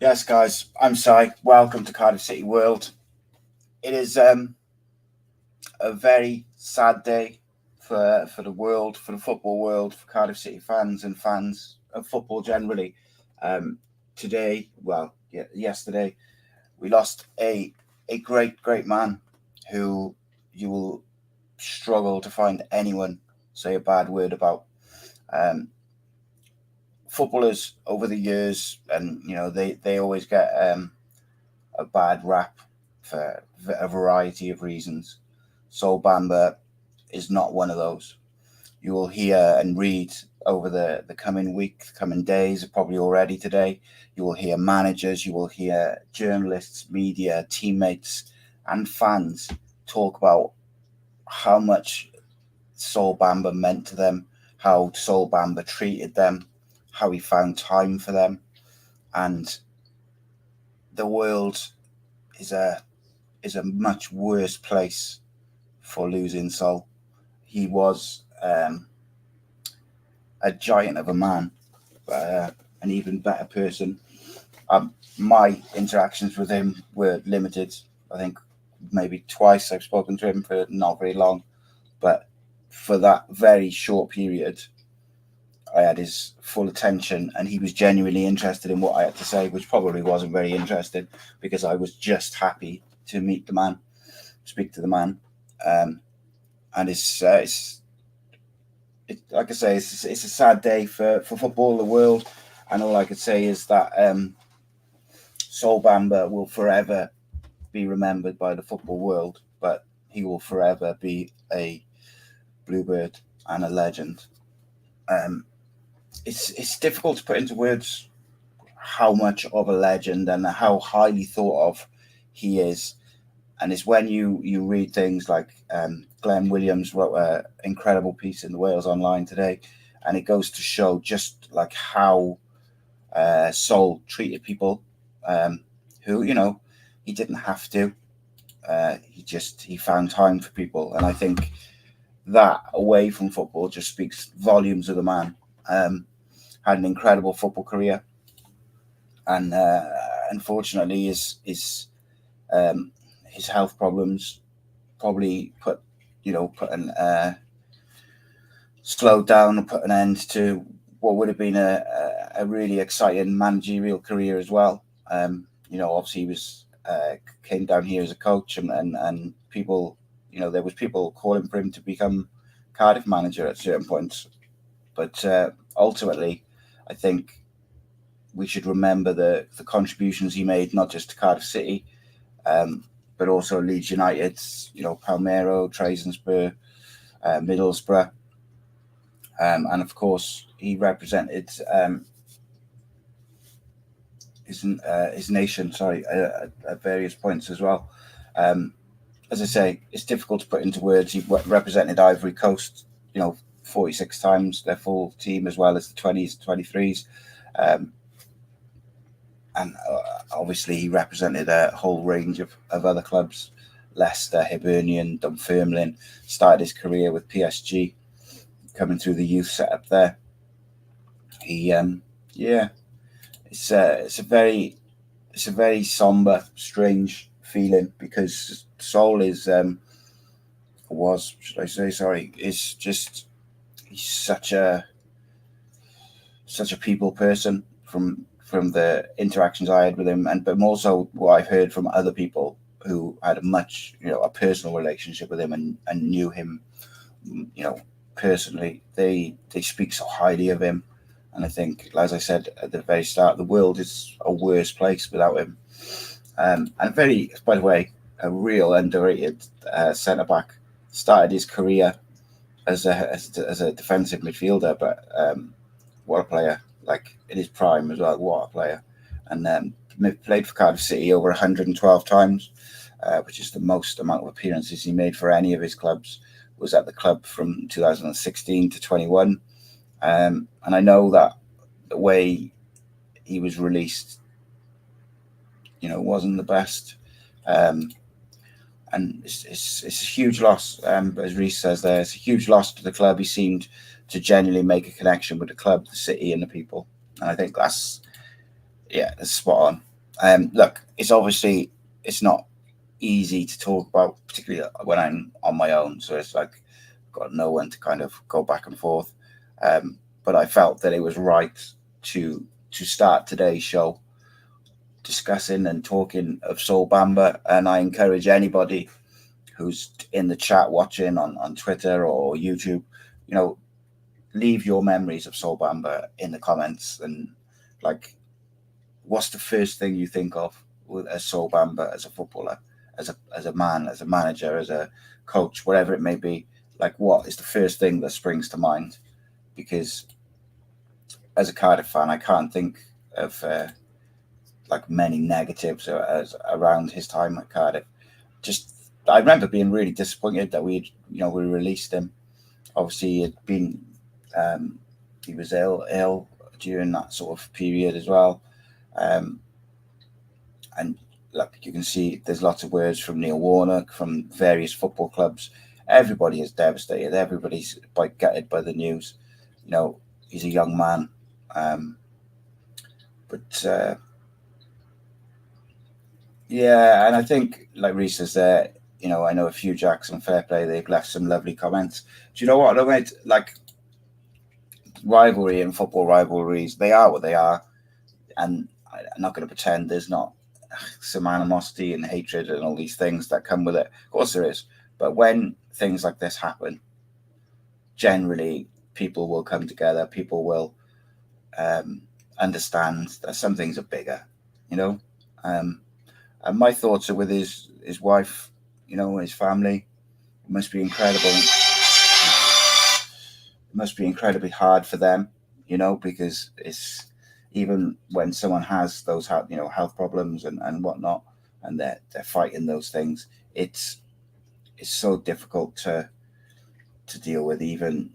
Yes, guys, I'm Si. Welcome to Cardiff City World. It is a very sad day for the world, for the football world, for Cardiff City fans and fans of football generally. Yesterday, we lost a great man who you will struggle to find anyone say a bad word about. Footballers over the years, and they always get a bad rap for a variety of reasons. Sol Bamba is not one of those. You will hear and read over the coming week, coming days, probably already today. You will hear managers, you will hear journalists, media, teammates, and fans talk about how much Sol Bamba meant to them, how Sol Bamba treated them, how he found time for them. And the world is a much worse place for losing Sol. He was a giant of a man, an even better person. My interactions with him were limited. I think maybe twice I've spoken to him for not very long, but for that very short period, I had his full attention, and he was genuinely interested in what I had to say, which probably wasn't very interesting because I was just happy to meet the man, speak to the man. And it's like I say, it's a sad day for football, the world, and all I could say is that Sol Bamba will forever be remembered by the football world, but he will forever be a Bluebird and a legend. It's difficult to put into words how much of a legend and how highly thought of he is. And it's when you read things like Glenn Williams wrote an incredible piece in the Wales Online today, and it goes to show just like how Sol treated people who, he didn't have to. He found time for people. And I think that away from football just speaks volumes of the man. Had an incredible football career, and unfortunately his health problems probably slowed down and put an end to what would have been a really exciting managerial career as well. Obviously he was came down here as a coach, and people, there was people calling for him to become Cardiff manager at certain points. But ultimately, I think we should remember the contributions he made, not just to Cardiff City, but also Leeds United, Palmero, Trabzonspor, Middlesbrough. And of course, he represented his nation, at various points as well. As I say, it's difficult to put into words. He represented Ivory Coast, 46 times, their full team, as well as the 20s, 23s. And obviously he represented a whole range of other clubs, Leicester, Hibernian, Dunfermline, started his career with PSG, coming through the youth setup there. He, it's a very somber, strange feeling, because Sol is he's such a people person from the interactions I had with him, but also what I've heard from other people who had a personal relationship with him and knew him, personally. They speak so highly of him, and I think, as I said at the very start, the world is a worse place without him. And by the way, a real underrated centre back. Started his career as a defensive midfielder, but what a player! Like in his prime as well, what a player! And played for Cardiff City over 112 times, which is the most amount of appearances he made for any of his clubs. Was at the club from 2016 to 21, and I know that the way he was released, wasn't the best. and it's a huge loss. As Reece says there, it's a huge loss to the club. He seemed to genuinely make a connection with the club, the city, and the people. And I think that's spot on. Look, it's not easy to talk about, particularly when I'm on my own. So it's like got no one to kind of go back and forth. But I felt that it was right to start today's show discussing and talking of Sol Bamba, and I encourage anybody who's in the chat watching on Twitter or YouTube, leave your memories of Sol Bamba in the comments, and like, what's the first thing you think of as Sol Bamba, as a footballer, as a man, as a manager, as a coach, whatever it may be? Like, what is the first thing that springs to mind? Because as a Cardiff fan, I can't think of like many negatives around his time at Cardiff. Just, I remember being really disappointed that we released him. Obviously, he had been he was ill during that sort of period as well. And look, you can see there's lots of words from Neil Warnock, from various football clubs. Everybody is devastated. Everybody's gutted by the news. He's a young man. And I think, like Reece says there, I know a few Jacks on Fair Play, they've left some lovely comments. Do you know what, mate? Like, rivalry and football rivalries, they are what they are. And I'm not going to pretend there's not some animosity and hatred and all these things that come with it. Of course there is. But when things like this happen, generally people will come together. People will understand that some things are bigger, And my thoughts are with his wife, his family. It must be incredible. It must be incredibly hard for them, because it's, even when someone has those health problems and whatnot, and they're fighting those things, it's so difficult to deal with, even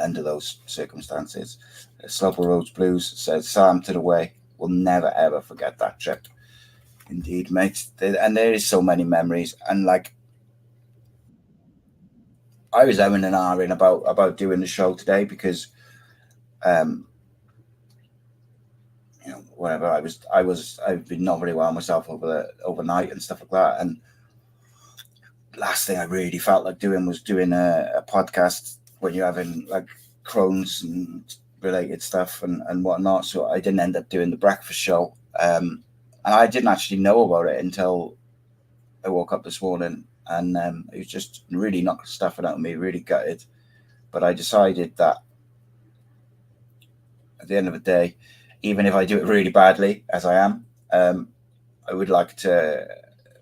under those circumstances. Sloper Roads Blues says, Sam to the way, we'll never ever forget that trip. Indeed, mate. And there is so many memories. And like, I was umming and ahhing about doing the show today because whatever, I've been not very well myself overnight and stuff like that. And last thing I really felt like doing was doing a podcast when you're having like Crohn's and related stuff and whatnot. So I didn't end up doing the breakfast show. And I didn't actually know about it until I woke up this morning, and it was just really knocked stuff out of me, really gutted. But I decided that at the end of the day, even if I do it really badly, as I am, I would like to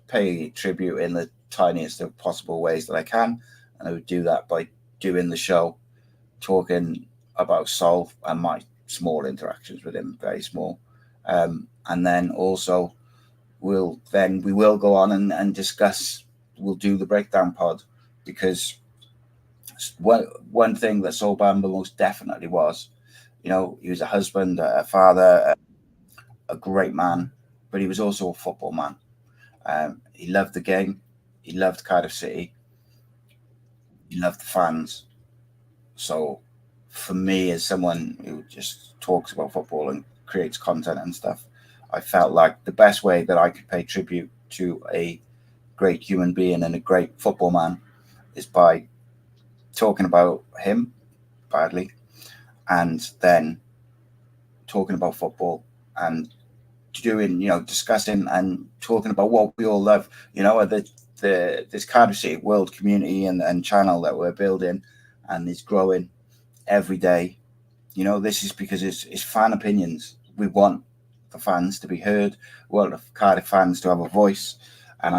pay tribute in the tiniest of possible ways that I can. And I would do that by doing the show, talking about Sol and my small interactions with him, very small. And then also we will go on and discuss, we'll do the breakdown pod, because one thing that Sol Bamba most definitely was, he was a husband, a father, a great man, but he was also a football man. He loved the game. He loved Cardiff City. He loved the fans. So for me, as someone who just talks about football and creates content and stuff, I felt like the best way that I could pay tribute to a great human being and a great football man is by talking about him badly, and then talking about football and doing, discussing and talking about what we all love, this Cardiff City World community and channel that we're building and is growing every day. This is because it's fan opinions. We want the fans to be heard. We want the Cardiff fans to have a voice. And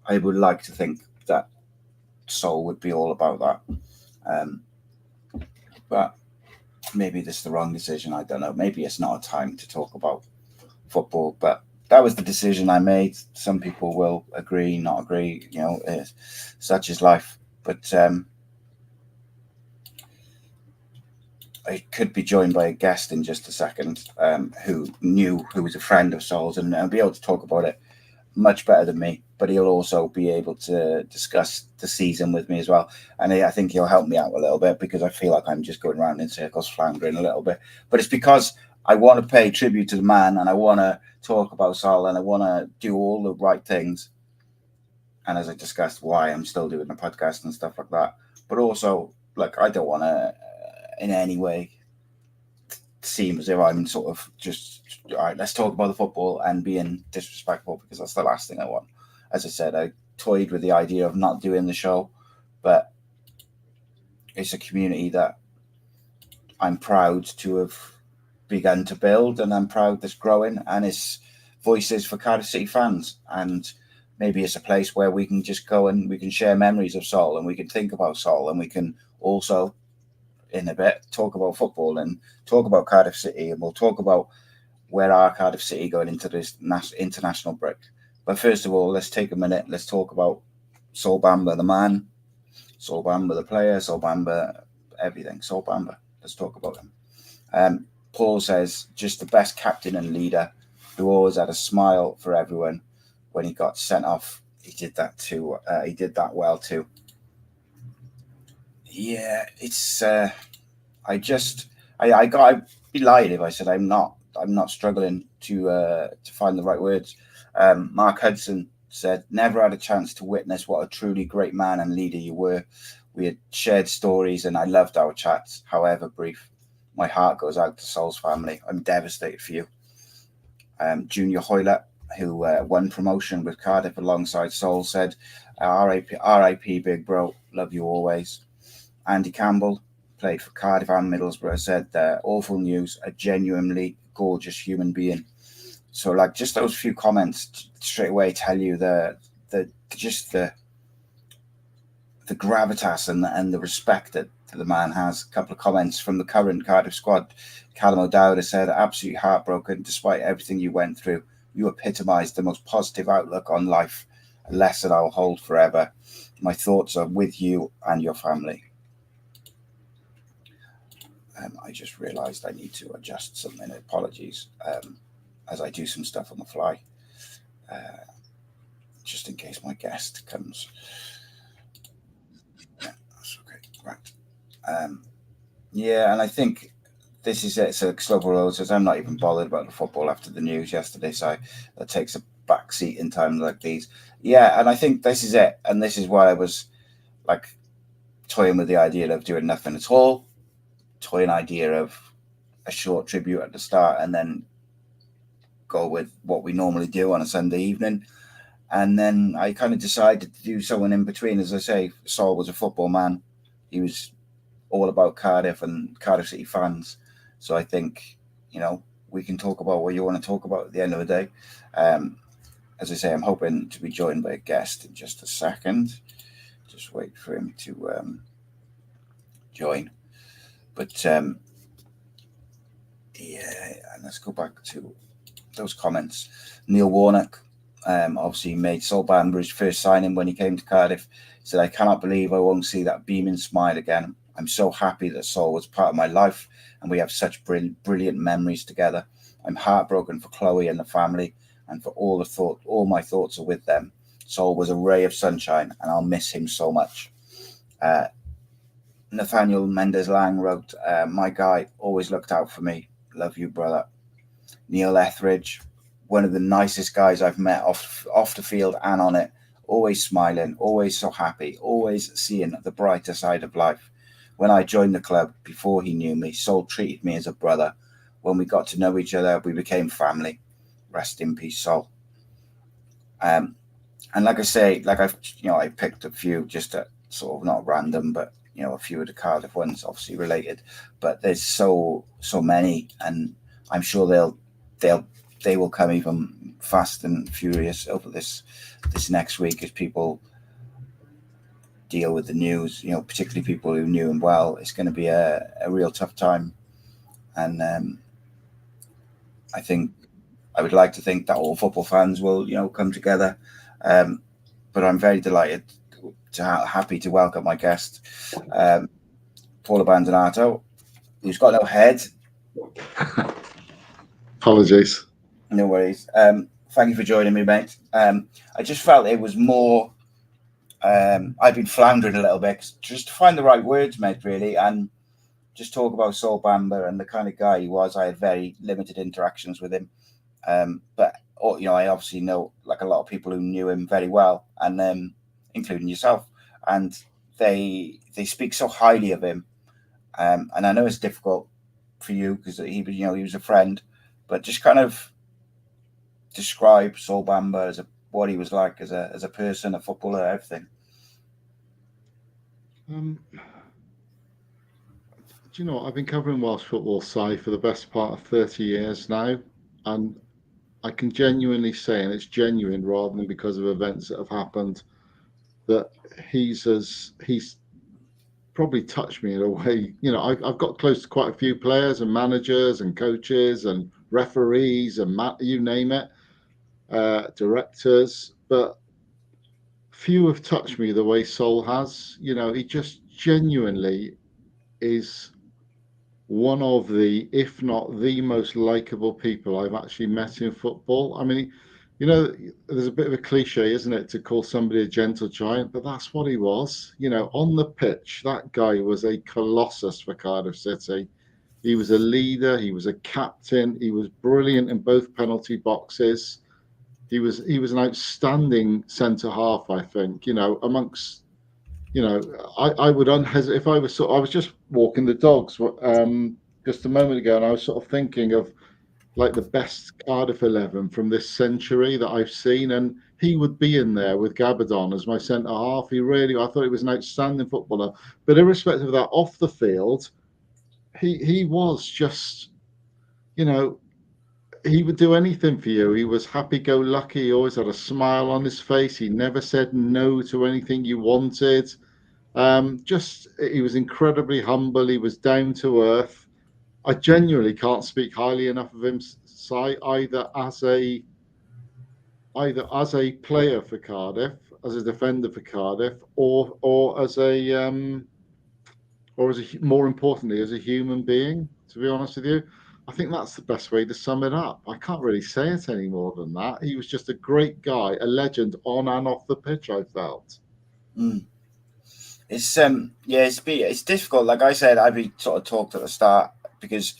I would like to think that Sol would be all about that. But maybe this is the wrong decision. I don't know. Maybe it's not a time to talk about football, but that was the decision I made. Some people will agree, not agree, such is life. But I could be joined by a guest in just a second, who was a friend of Sol's, and I'll be able to talk about it much better than me, but he'll also be able to discuss the season with me as well. And I think he'll help me out a little bit, because I feel like I'm just going around in circles, floundering a little bit. But it's because I want to pay tribute to the man, and I want to talk about Sol, and I want to do all the right things. And as I discussed, why I'm still doing the podcast and stuff like that. But also, like, I don't want to in any way seem as if I'm sort of just, all right, let's talk about the football and being disrespectful, because that's the last thing I want. As I said, I toyed with the idea of not doing the show, but it's a community that I'm proud to have begun to build, and I'm proud that's growing, and it's voices for Cardiff City fans. And maybe it's a place where we can just go and we can share memories of Sol, and we can think about Sol, and we can also, in a bit, talk about football and talk about Cardiff City, and we'll talk about where are Cardiff City going into this international break. But first of all, let's take a minute. Let's talk about Sol Bamba, the man, Sol Bamba, the player, Sol Bamba, everything. Sol Bamba. Let's talk about him. Paul says, just the best captain and leader, who always had a smile for everyone. When he got sent off, he did that too. He did that well too. Yeah, it's. I'd be lying if I said I'm not struggling to find the right words. Mark Hudson said, never had a chance to witness what a truly great man and leader you were. We had shared stories, and I loved our chats, however brief. My heart goes out to Sol's family. I'm devastated for you. Junior Hoylett, who won promotion with Cardiff alongside Sol, said, R.I.P. big bro, love you always. Andy Campbell, played for Cardiff and Middlesbrough, said, awful news, a genuinely gorgeous human being. So, like, just those few comments straight away tell you the gravitas and the respect that the man has. A couple of comments from the current Cardiff squad. Callum O'Dowd has said, absolutely heartbroken despite everything you went through. You epitomised the most positive outlook on life, a lesson I'll hold forever. My thoughts are with you and your family. I just realised I need to adjust something. Apologies, as I do some stuff on the fly, just in case my guest comes. Yeah, that's okay. Right. Yeah, and I think this is it. So Sloper Road says, I'm not even bothered about the football after the news yesterday, so that takes a back seat in times like these. Yeah, and I think this is it. And this is why I was like toying with the idea of doing nothing at all, toying idea of a short tribute at the start, and then go with what we normally do on a Sunday evening. And then I kind of decided to do someone in between. As I say, Sol was a football man. He was all about Cardiff and Cardiff City fans. So I think, we can talk about what you want to talk about at the end of the day. As I say, I'm hoping to be joined by a guest in just a second. Just wait for him to join. But yeah, and let's go back to those comments. Neil Warnock obviously made Sol Bamba his first signing when he came to Cardiff. He said, I cannot believe I won't see that beaming smile again. I'm so happy that Sol was part of my life, and we have such brilliant memories together. I'm heartbroken for Chloe and the family, and for all my thoughts are with them. Sol was a ray of sunshine, and I'll miss him so much. Nathaniel Mendez-Lang wrote, my guy always looked out for me. Love you, brother. Neil Etheridge, one of the nicest guys I've met off the field and on it. Always smiling, always so happy, always seeing the brighter side of life. When I joined the club, before he knew me, Sol treated me as a brother. When we got to know each other, we became family. Rest in peace, Sol. And like I say, I picked a few just to sort of not random, but a few of the Cardiff ones obviously related. But there's so many, and I'm sure they will come even fast and furious over this next week as people deal with the news, particularly people who knew him well. It's going to be a real tough time. And I think I would like to think that all football fans will, come together. But I'm very delighted happy to welcome my guest, Paul Abbandonato, who's got no head. Apologies. No worries. Thank you for joining me, mate. I just felt it was more. I've been floundering a little bit just to find the right words, mate, really, and just talk about Sol Bamba and the kind of guy he was. I had very limited interactions with him, but I obviously know like a lot of people who knew him very well, and including yourself, and they speak so highly of him, and I know it's difficult for you because he was a friend, but just kind of describe Sol Bamba as what he was like as a person, a footballer, everything. Do you know what? I've been covering Welsh football, Si, for the best part of 30 years now, and I can genuinely say, and it's genuine rather than because of events that have happened, that he's probably touched me in a way. I've got close to quite a few players and managers and coaches and referees and you name it, directors, but few have touched me the way Sol has. He just genuinely is one of the, if not the most likable people I've actually met in football. I mean, there's a bit of a cliche, isn't it, to call somebody a gentle giant, but that's what he was. On the pitch, that guy was a colossus for Cardiff City. He was a leader, he was a captain, he was brilliant in both penalty boxes. He was an outstanding centre half, I think, amongst I would unhesitate if I was just walking the dogs just a moment ago, and I was sort of thinking of like the best Cardiff 11 from this century that I've seen, and he would be in there with Gabadon as my centre half. I thought he was an outstanding footballer, but irrespective of that, off the field, he was just, he would do anything for you. He was happy-go-lucky. He always had a smile on his face. He never said no to anything you wanted. He was incredibly humble. He was down to earth. I genuinely can't speak highly enough of him, either as a player for Cardiff, as a defender for Cardiff, or as more importantly, as a human being. To be honest with you, I think that's the best way to sum it up. I can't really say it any more than that. He was just a great guy, a legend on and off the pitch, I felt. It's difficult. Like I said, we sort of talked at the start because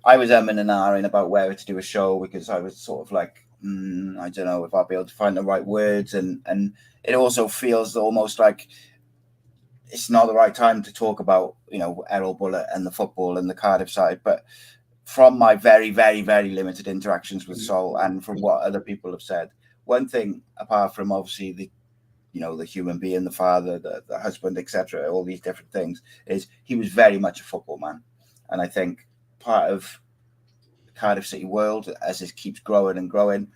I was umming and ahhing about whether to do a show because I was sort of like, I don't know if I'll be able to find the right words, and it also feels almost like it's not the right time to talk about Errol Bullitt and the football and the Cardiff side, but from my very, very, very limited interactions with Sol and from what other people have said, one thing apart from obviously the human being, the father, the husband, etc., all these different things, is he was very much a football man. And I think part of Cardiff City World, as it keeps growing and growing,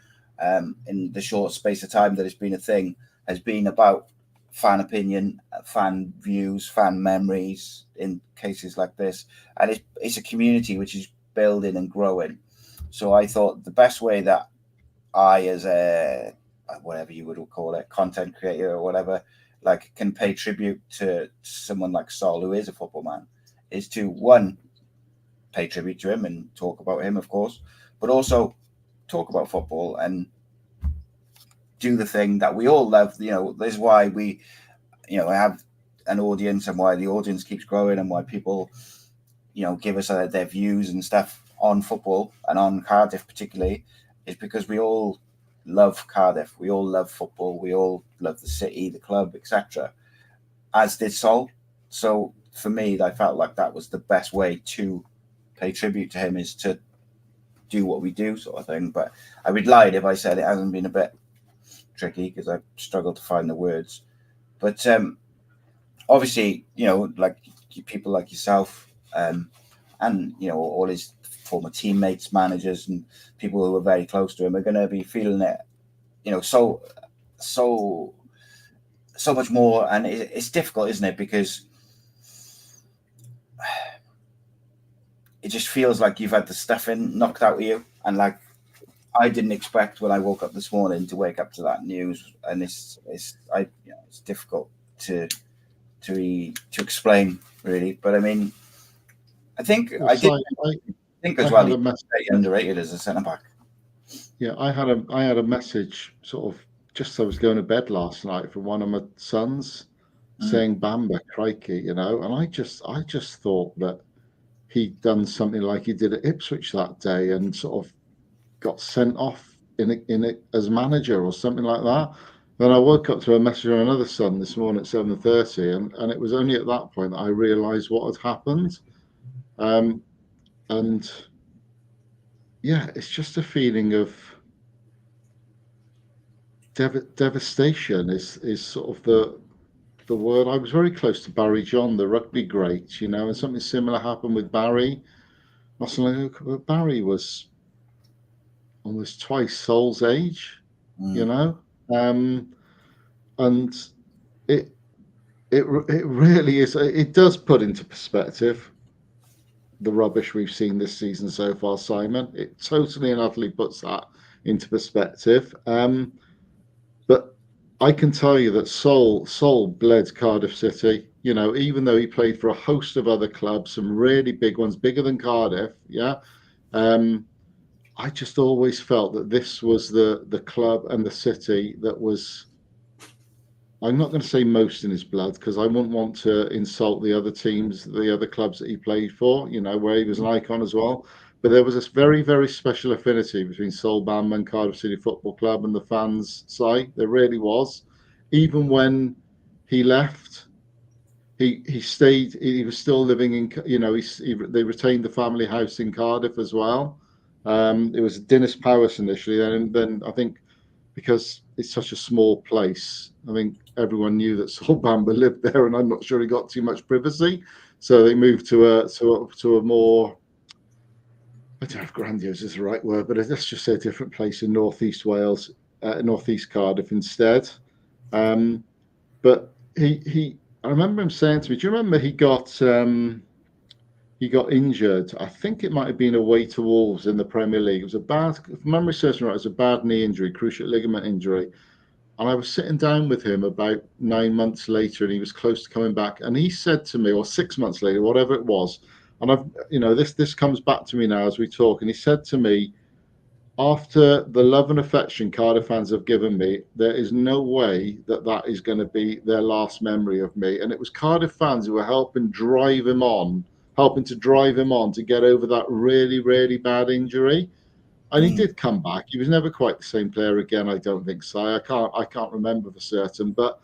in the short space of time that it's been a thing, has been about fan opinion, fan views, fan memories in cases like this. And it's a community which is building and growing. So I thought the best way that I, as a whatever you would call it, content creator or whatever, like can pay tribute to someone like Sol, who is a football man, is to one, pay tribute to him and talk about him, of course, but also talk about football and do the thing that we all love. This is why we, have an audience and why the audience keeps growing and why people, give us their views and stuff on football and on Cardiff particularly, is because we all love Cardiff. We all love football. We all love the city, the club, etc. As did Sol. So for me, I felt like that was the best way to pay tribute to him, is to do what we do, sort of thing. But I would lie if I said it hasn't been a bit tricky because I struggled to find the words. But obviously, like people like yourself, and all his former teammates, managers, and people who were very close to him are going to be feeling it, so much more. And it's difficult, isn't it? Because it just feels like you've had the stuffing knocked out of you, and like I didn't expect when I woke up this morning to wake up to that news, and it's difficult to explain really. But I mean, I think I think as well he's very underrated as a centre back. Yeah, I had a message sort of just as I was going to bed last night from one of my sons Mm, saying Bamba, crikey, you know, and I just thought that he'd done something like he did at Ipswich that day and sort of got sent off in it as manager or something like that. Then I woke up to a message from another son this morning at 7:30, and it was only at that point that I realised what had happened. Um, and yeah, it's just a feeling of devastation is sort of the word. I was very close to Barry John, the rugby great, you know, and something similar happened with Barry. Barry was almost twice Sol's age, you mm, know, and it it really is. It does put into perspective the rubbish we've seen this season so far, Simon. It totally and utterly puts that into perspective. But I can tell you that Sol bled Cardiff City. You know, even though he played for a host of other clubs, some really big ones, bigger than Cardiff. Yeah. Um, I just always felt that this was the club and the city that was. I'm not going to say most in his blood because I wouldn't want to insult the other teams, the other clubs that he played for, you know, where he was an icon as well. But there was this very, very special affinity between Sol Bamba and Cardiff City Football Club and the fans' side. There really was. Even when he left, he stayed. He was still living in, you know, they retained the family house in Cardiff as well. It was Dinas Powys initially, and then I think because it's such a small place. I think everyone knew that Sol Bamba lived there, and I'm not sure he got too much privacy. So they moved to a more, I don't know if grandiose is the right word, but let's just say a different place in northeast Wales, northeast Cardiff instead. Um, but I remember him saying to me, "Do you remember he got injured? I think it might have been away to Wolves in the Premier League. It was a bad, if memory serves me right, it was a bad knee injury, cruciate ligament injury." And I was sitting down with him about 9 months later, and he was close to coming back. And he said to me, or 6 months later, whatever it was, and I've, you know, this comes back to me now as we talk. And he said to me, after the love and affection Cardiff fans have given me, there is no way that that is going to be their last memory of me. And it was Cardiff fans who were helping to drive him on to get over that really, really bad injury. And he mm, did come back. He was never quite the same player again. I don't think so. I can't remember for certain. But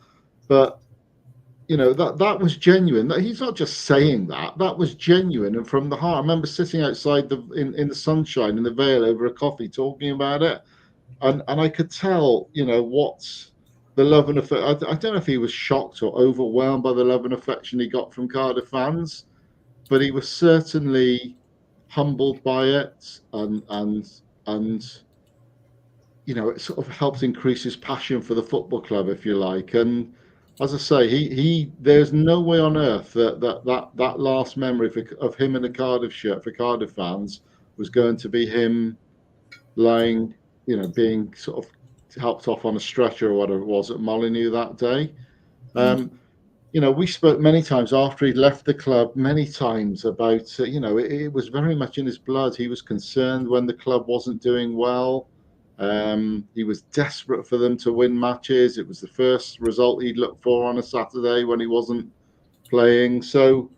you know that was genuine. That he's not just saying that. That was genuine and from the heart. I remember sitting outside in the sunshine in the Vale over a coffee talking about it, and I could tell, you know, what's the love and affection. I don't know if he was shocked or overwhelmed by the love and affection he got from Cardiff fans, but he was certainly humbled by it, and you know, it sort of helped increase his passion for the football club, if you like. And as I say, he there's no way on earth that last memory of him in a Cardiff shirt for Cardiff fans was going to be him lying, you know, being sort of helped off on a stretcher or whatever it was at Molineux that day. mm, Um, you know, we spoke many times after he'd left the club, many times about, you know, it was very much in his blood. He was concerned when the club wasn't doing well. He was desperate for them to win matches. It was the first result he'd look for on a Saturday when he wasn't playing. So,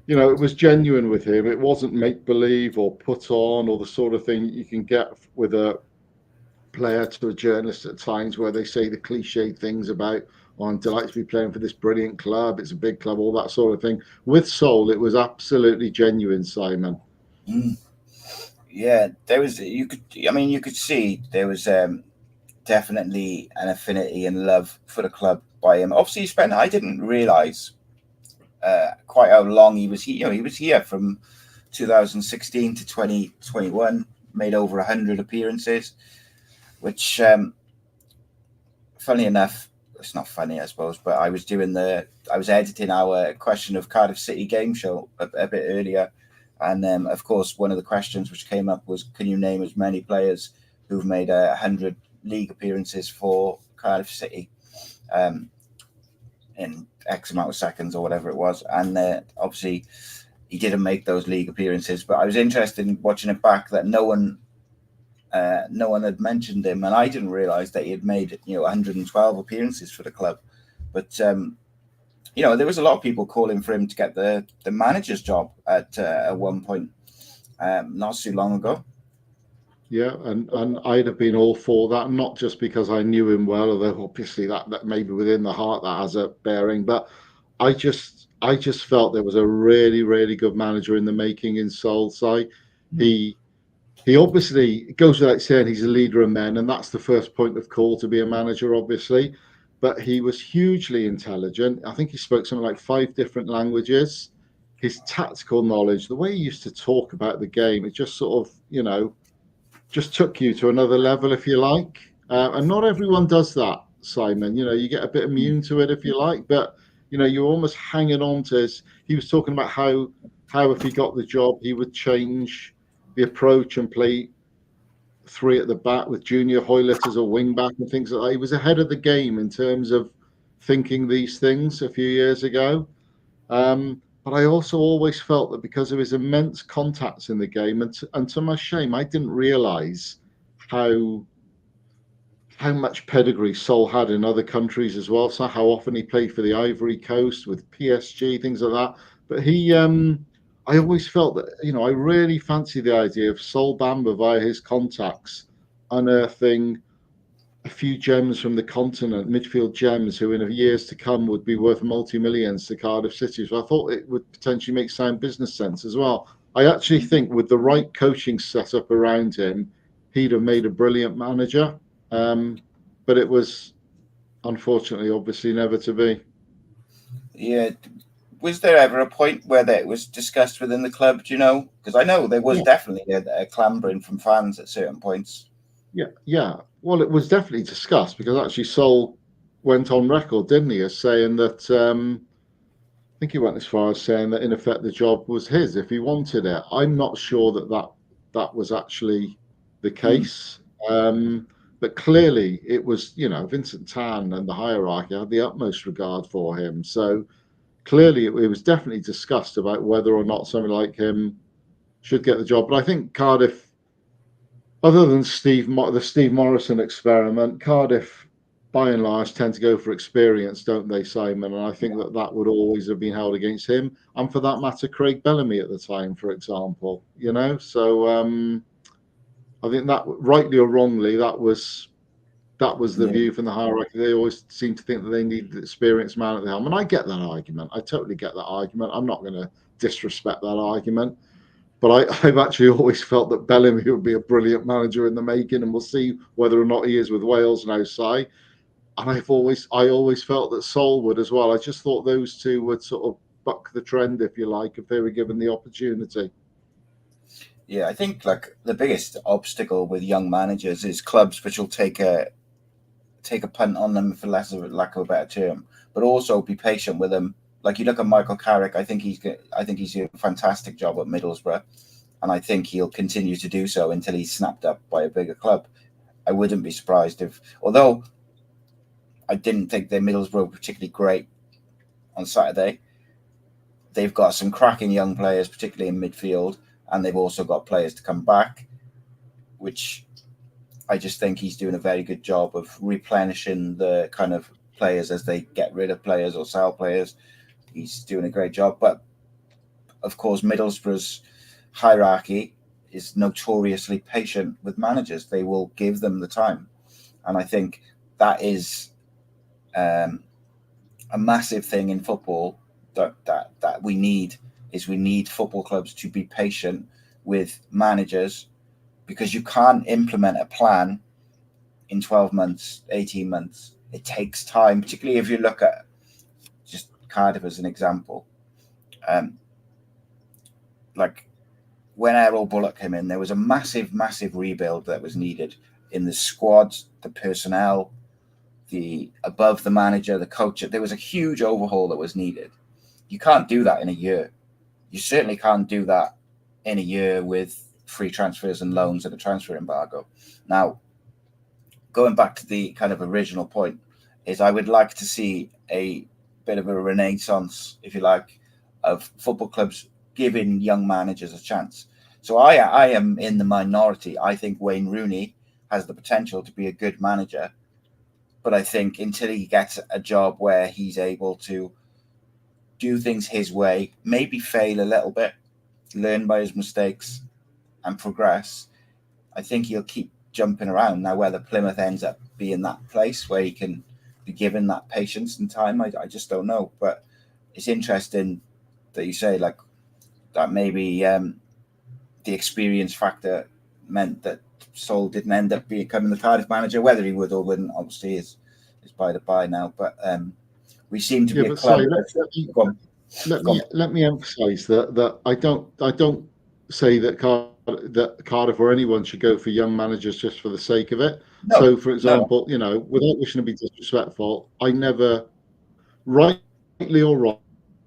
you know, it was genuine with him. It wasn't make believe or put on or the sort of thing you can get with a player to a journalist at times where they say the cliched things about, oh, I'm delighted to be playing for this brilliant club. It's a big club, all that sort of thing. With Sol, it was absolutely genuine, Simon. mm. Yeah, there was. You could. I mean, you could see there was definitely an affinity and love for the club by him. Obviously, he spent. I didn't realise quite how long he was. He was here from 2016 to 2021. Made over 100 appearances, which, funny enough, it's not funny, I suppose. But I was editing our question of Cardiff City game show a bit earlier, and of course, one of the questions which came up was, can you name as many players who've made 100 league appearances for Cardiff City in X amount of seconds or whatever it was? And obviously, he didn't make those league appearances. But I was interested in watching it back that no one no one had mentioned him, and I didn't realise that he had made 112 appearances for the club. But there was a lot of people calling for him to get the manager's job at one point, not too long ago. Yeah, and I'd have been all for that, not just because I knew him well, although obviously that maybe within the heart that has a bearing, but I just felt there was a really, really good manager in the making in Solskjaer. He obviously, it goes without saying, he's a leader of men, and that's the first point of call to be a manager, obviously. But he was hugely intelligent. I think he spoke something like 5 different languages. His tactical knowledge, the way he used to talk about the game, it just sort of, just took you to another level, if you like. And not everyone does that, Simon. You get a bit immune to it, if you like, but you're almost hanging on to his. He was talking about how if he got the job, he would change the approach and play 3 at the back with Junior Hoylett as a wing back and things like that. He was ahead of the game in terms of thinking these things a few years ago. But I also always felt that because of his immense contacts in the game, and to my shame, I didn't realise how much pedigree Sol had in other countries as well. So how often he played for the Ivory Coast with PSG, things like that. But I always felt that I really fancy the idea of Sol Bamba via his contacts unearthing a few gems from the continent, midfield gems, who in years to come would be worth multi-millions to Cardiff City. So I thought it would potentially make sound business sense as well. I actually think with the right coaching setup around him, he'd have made a brilliant manager. But it was unfortunately, obviously, never to be. Yeah. Was there ever a point where that was discussed within the club? Do you know? Because I know there was definitely a clambering from fans at certain points. Yeah. Well, it was definitely discussed because actually Sol went on record, didn't he, as saying that I think he went as far as saying that in effect the job was his if he wanted it. I'm not sure that was actually the case. But clearly it was, Vincent Tan and the hierarchy had the utmost regard for him. So clearly it was definitely discussed about whether or not somebody like him should get the job. But I think Cardiff, other than the Steve Morrison experiment, Cardiff, by and large, tend to go for experience, don't they, Simon? And I think that would always have been held against him, and for that matter, Craig Bellamy at the time, for example. So I think that, rightly or wrongly, that was the view from the hierarchy. They always seem to think that they need the experienced man at the helm, and I get that argument. I totally get that argument. I'm not going to disrespect that argument. But I've actually always felt that Bellamy would be a brilliant manager in the making, and we'll see whether or not he is with Wales now, Si. And I always felt that Sol would as well. I just thought those two would sort of buck the trend, if you like, if they were given the opportunity. Yeah, I think like the biggest obstacle with young managers is clubs which will take a punt on them, for lack of a better term, but also be patient with them. Like you look at Michael Carrick, I think he's doing a fantastic job at Middlesbrough, and I think he'll continue to do so until he's snapped up by a bigger club. I wouldn't be surprised although I didn't think their Middlesbrough were particularly great on Saturday, they've got some cracking young players, particularly in midfield, and they've also got players to come back, which I just think he's doing a very good job of replenishing the kind of players as they get rid of players or sell players. He's doing a great job. But, of course, Middlesbrough's hierarchy is notoriously patient with managers. They will give them the time. And I think that is a massive thing in football that we need football clubs to be patient with managers, because you can't implement a plan in 12 months, 18 months. It takes time, particularly if you look at just Cardiff as an example. Like when Errol Bullock came in, there was a massive, massive rebuild that was needed in the squad, the personnel, above the manager, the coach. There was a huge overhaul that was needed. You can't do that in a year. You certainly can't do that in a year with free transfers and loans and a transfer embargo. Now, going back to the kind of original point, is I would like to see a bit of a renaissance, if you like, of football clubs giving young managers a chance. So I am in the minority. I think Wayne Rooney has the potential to be a good manager, but I think until he gets a job where he's able to do things his way, maybe fail a little bit, learn by his mistakes, and progress, I think he'll keep jumping around. Now, whether Plymouth ends up being that place where he can be given that patience and time, I just don't know. But it's interesting that you say like that maybe the experience factor meant that Sol didn't end up becoming the Cardiff manager. Whether he would or wouldn't, obviously, is by the by now. But we seem to be a club. Sorry, let me emphasise that I don't say that Cardiff or anyone should go for young managers just for the sake of it. No, so, for example, you know, without wishing to be disrespectful, I never, rightly or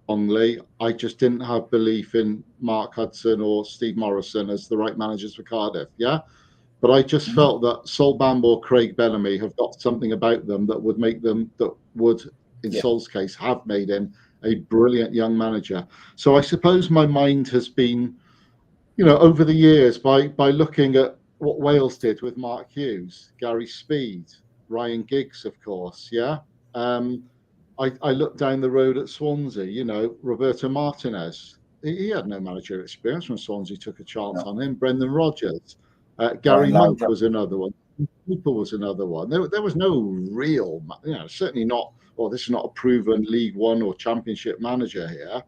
wrongly, I just didn't have belief in Mark Hudson or Steve Morrison as the right managers for Cardiff. Yeah. But I just felt that Sol Bamba or Craig Bellamy have got something about them that would make them, that would, in Sol's case, have made him a brilliant young manager. So I suppose my mind has been, you know, over the years by looking at what Wales did with Mark Hughes, Gary Speed, Ryan Giggs, of course. Yeah. I looked down the road at Swansea, you know, Roberto Martinez. He had no managerial experience when Swansea took a chance on him. Brendan Rodgers. Gary Monk was another one. Cooper was another one. There was no real, you know, certainly not, well, this is not a proven League One or Championship manager here.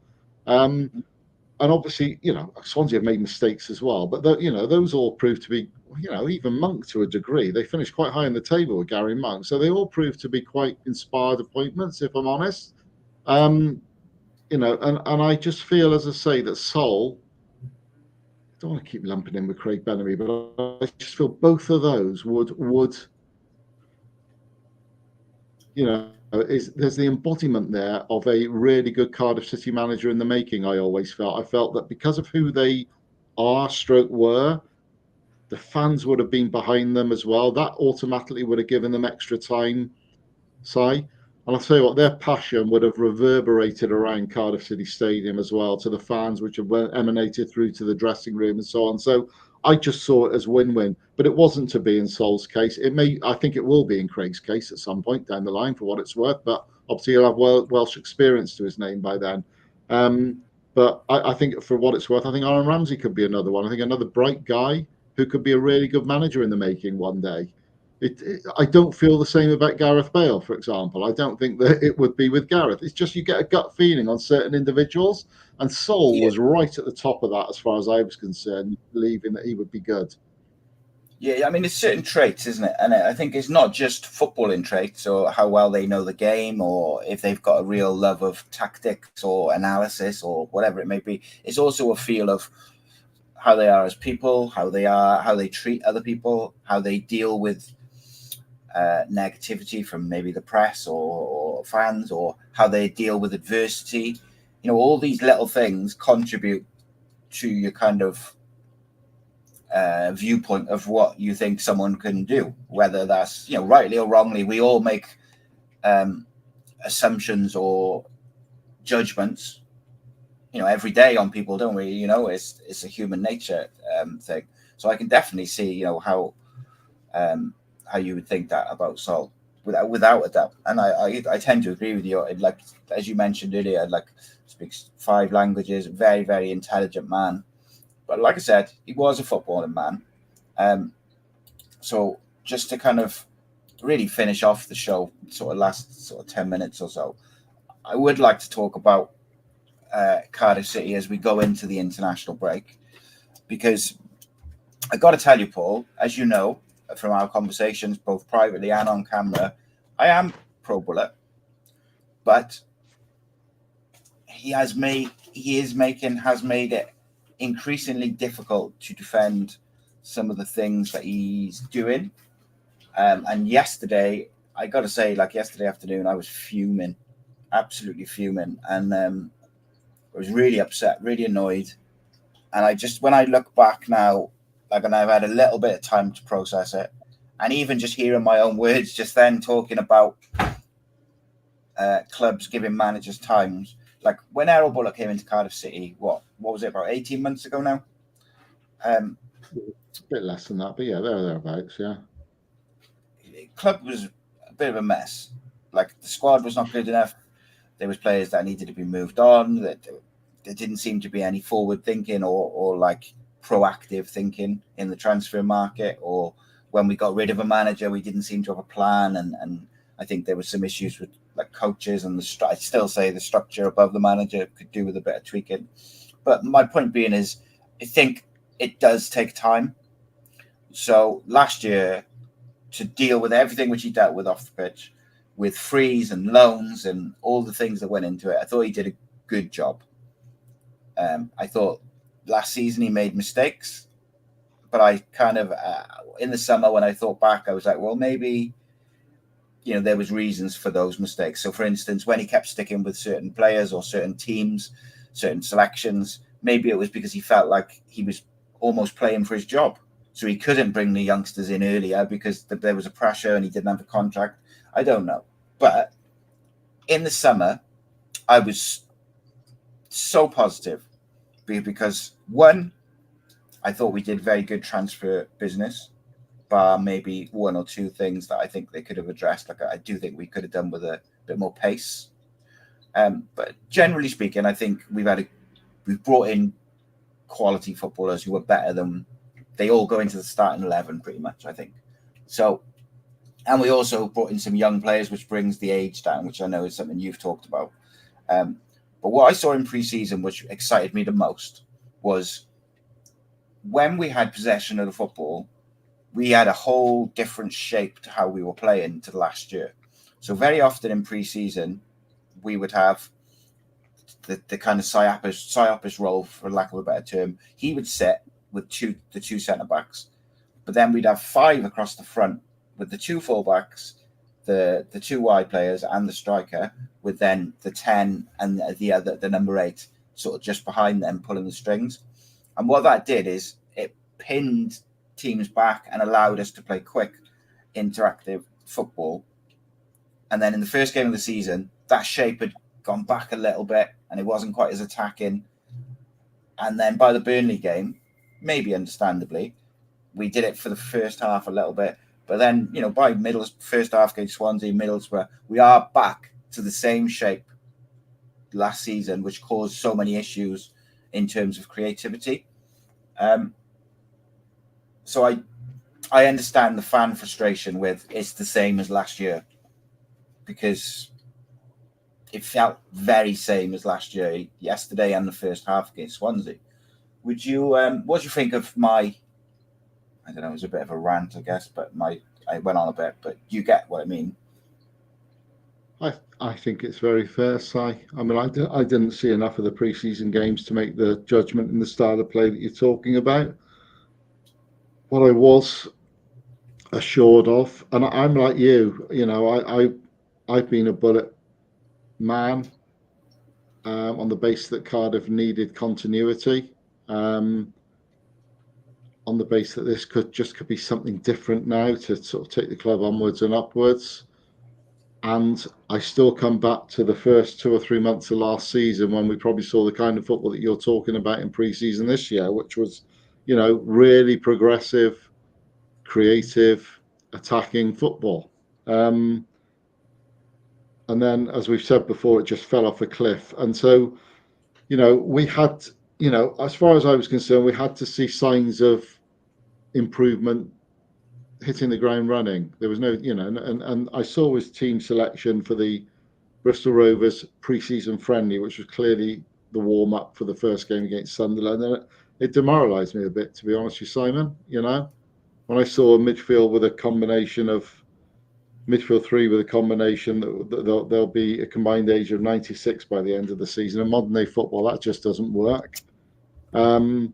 And obviously, you know, Swansea have made mistakes as well, but you know, those all proved to be, you know, even Monk to a degree, they finished quite high in the table with Gary Monk. So they all proved to be quite inspired appointments, if I'm honest. You know, and I just feel, as I say, that Sol, I don't want to keep lumping in with Craig Bellamy, but I just feel both of those would you know, there's the embodiment there of a really good Cardiff City manager in the making. I felt that because of who they are, were, the fans would have been behind them as well. That automatically would have given them extra time, and I'll tell you what, their passion would have reverberated around Cardiff City Stadium as well to the fans, which have emanated through to the dressing room and so on. So I just saw it as win-win, but it wasn't to be in Sol's case. I think it will be in Craig's case at some point down the line, for what it's worth. But obviously, he'll have Welsh experience to his name by then. But I think, for what it's worth, I think Aaron Ramsey could be another one. I think another bright guy who could be a really good manager in the making one day. I don't feel the same about Gareth Bale, for example. I don't think that it would be with Gareth. It's just you get a gut feeling on certain individuals, and Sol was right at the top of that as far as I was concerned, believing that he would be good. Yeah, I mean, it's certain traits, isn't it? And I think it's not just footballing traits or how well they know the game or if they've got a real love of tactics or analysis or whatever it may be. It's also a feel of how they are as people, how they treat other people, how they deal with negativity from maybe the press or fans, or how they deal with adversity. You know, all these little things contribute to your kind of viewpoint of what you think someone can do, whether that's, you know, rightly or wrongly. We all make assumptions or judgments, you know, every day on people, don't we? You know, it's a human nature thing. So I can definitely see, you know, how you would think that about Sol, without a doubt. And I tend to agree with you. Like, as you mentioned earlier, like, speaks 5 languages, very, very intelligent man. But like I said, he was a footballing man. So just to kind of really finish off the show, sort of last sort of 10 minutes or so, I would like to talk about Cardiff City as we go into the international break, because I got to tell you, Paul, as you know from our conversations, both privately and on camera, I am pro Bullet, but he has made it increasingly difficult to defend some of the things that he's doing. And yesterday, I got to say, like yesterday afternoon, I was fuming, absolutely fuming, and I was really upset, really annoyed. And when I look back now, like, and I've had a little bit of time to process it, and even just hearing my own words just then talking about clubs giving managers times. Like when Errol Bullock came into Cardiff City, what was it, about 18 months ago now? It's a bit less than that, but yeah, thereabouts. Yeah. Club was a bit of a mess. Like the squad was not good enough. There was players that needed to be moved on. That there didn't seem to be any forward thinking or like proactive thinking in the transfer market. Or when we got rid of a manager, we didn't seem to have a plan. And I think there was some issues with like coaches and I still say the structure above the manager could do with a bit of tweaking. But my point being is, I think it does take time. So last year, to deal with everything which he dealt with off the pitch, with frees and loans and all the things that went into it, I thought he did a good job. I thought last season he made mistakes, but I kind of, in the summer when I thought back, I was like, well, maybe, there was reasons for those mistakes. So, for instance, when he kept sticking with certain players or certain teams, certain selections, maybe it was because he felt like he was almost playing for his job. So he couldn't bring the youngsters in earlier because there was a pressure and he didn't have a contract. I don't know. But in the summer, I was so positive because, one, I thought we did very good transfer business, bar maybe one or two things that I think they could have addressed. Like I do think we could have done with a bit more pace. But generally speaking, I think we've brought in quality footballers who are better than they all go into the starting 11 pretty much, I think. So, and we also brought in some young players, which brings the age down, which I know is something you've talked about. But what I saw in pre-season, which excited me the most, was when we had possession of the football, we had a whole different shape to how we were playing to the last year. So very often in pre-season, we would have the kind of Siopis role, for lack of a better term. He would sit with the two centre-backs, but then we'd have five across the front with the two full-backs, the two wide players and the striker, with then the 10 and the number 8 sort of just behind them pulling the strings. And what that did is it pinned teams back and allowed us to play quick, interactive football. And then in the first game of the season, that shape had gone back a little bit and it wasn't quite as attacking. And then by the Burnley game, maybe understandably, we did it for the first half a little bit. But then, by first half against Swansea, Middlesbrough, we are back to the same shape last season, which caused so many issues in terms of creativity. So I understand the fan frustration with it's the same as last year, because it felt very same as last year, yesterday and the first half against Swansea. Would you, what do you think of my, I don't know, it was a bit of a rant, I guess, but I went on a bit, but you get what I mean. I think it's very fair, Si. I mean, I didn't see enough of the pre-season games to make the judgment in the style of play that you're talking about. What I was assured of, and I'm like you, I've been a Bullet man on the basis that Cardiff needed continuity, on the basis that this could be something different now to sort of take the club onwards and upwards. And I still come back to the first 2 or 3 months of last season when we probably saw the kind of football that you're talking about in pre-season this year, which was, really progressive, creative, attacking football. And then, as we've said before, it just fell off a cliff. And so, we had, as far as I was concerned, we had to see signs of improvement, hitting the ground running. There was no, and I saw his team selection for the Bristol Rovers pre-season friendly, which was clearly the warm-up for the first game against Sunderland. And it demoralised me a bit, to be honest with you, Simon. When I saw a midfield with a combination of midfield three with a combination that there'll be a combined age of 96 by the end of the season. In modern day football, that just doesn't work. And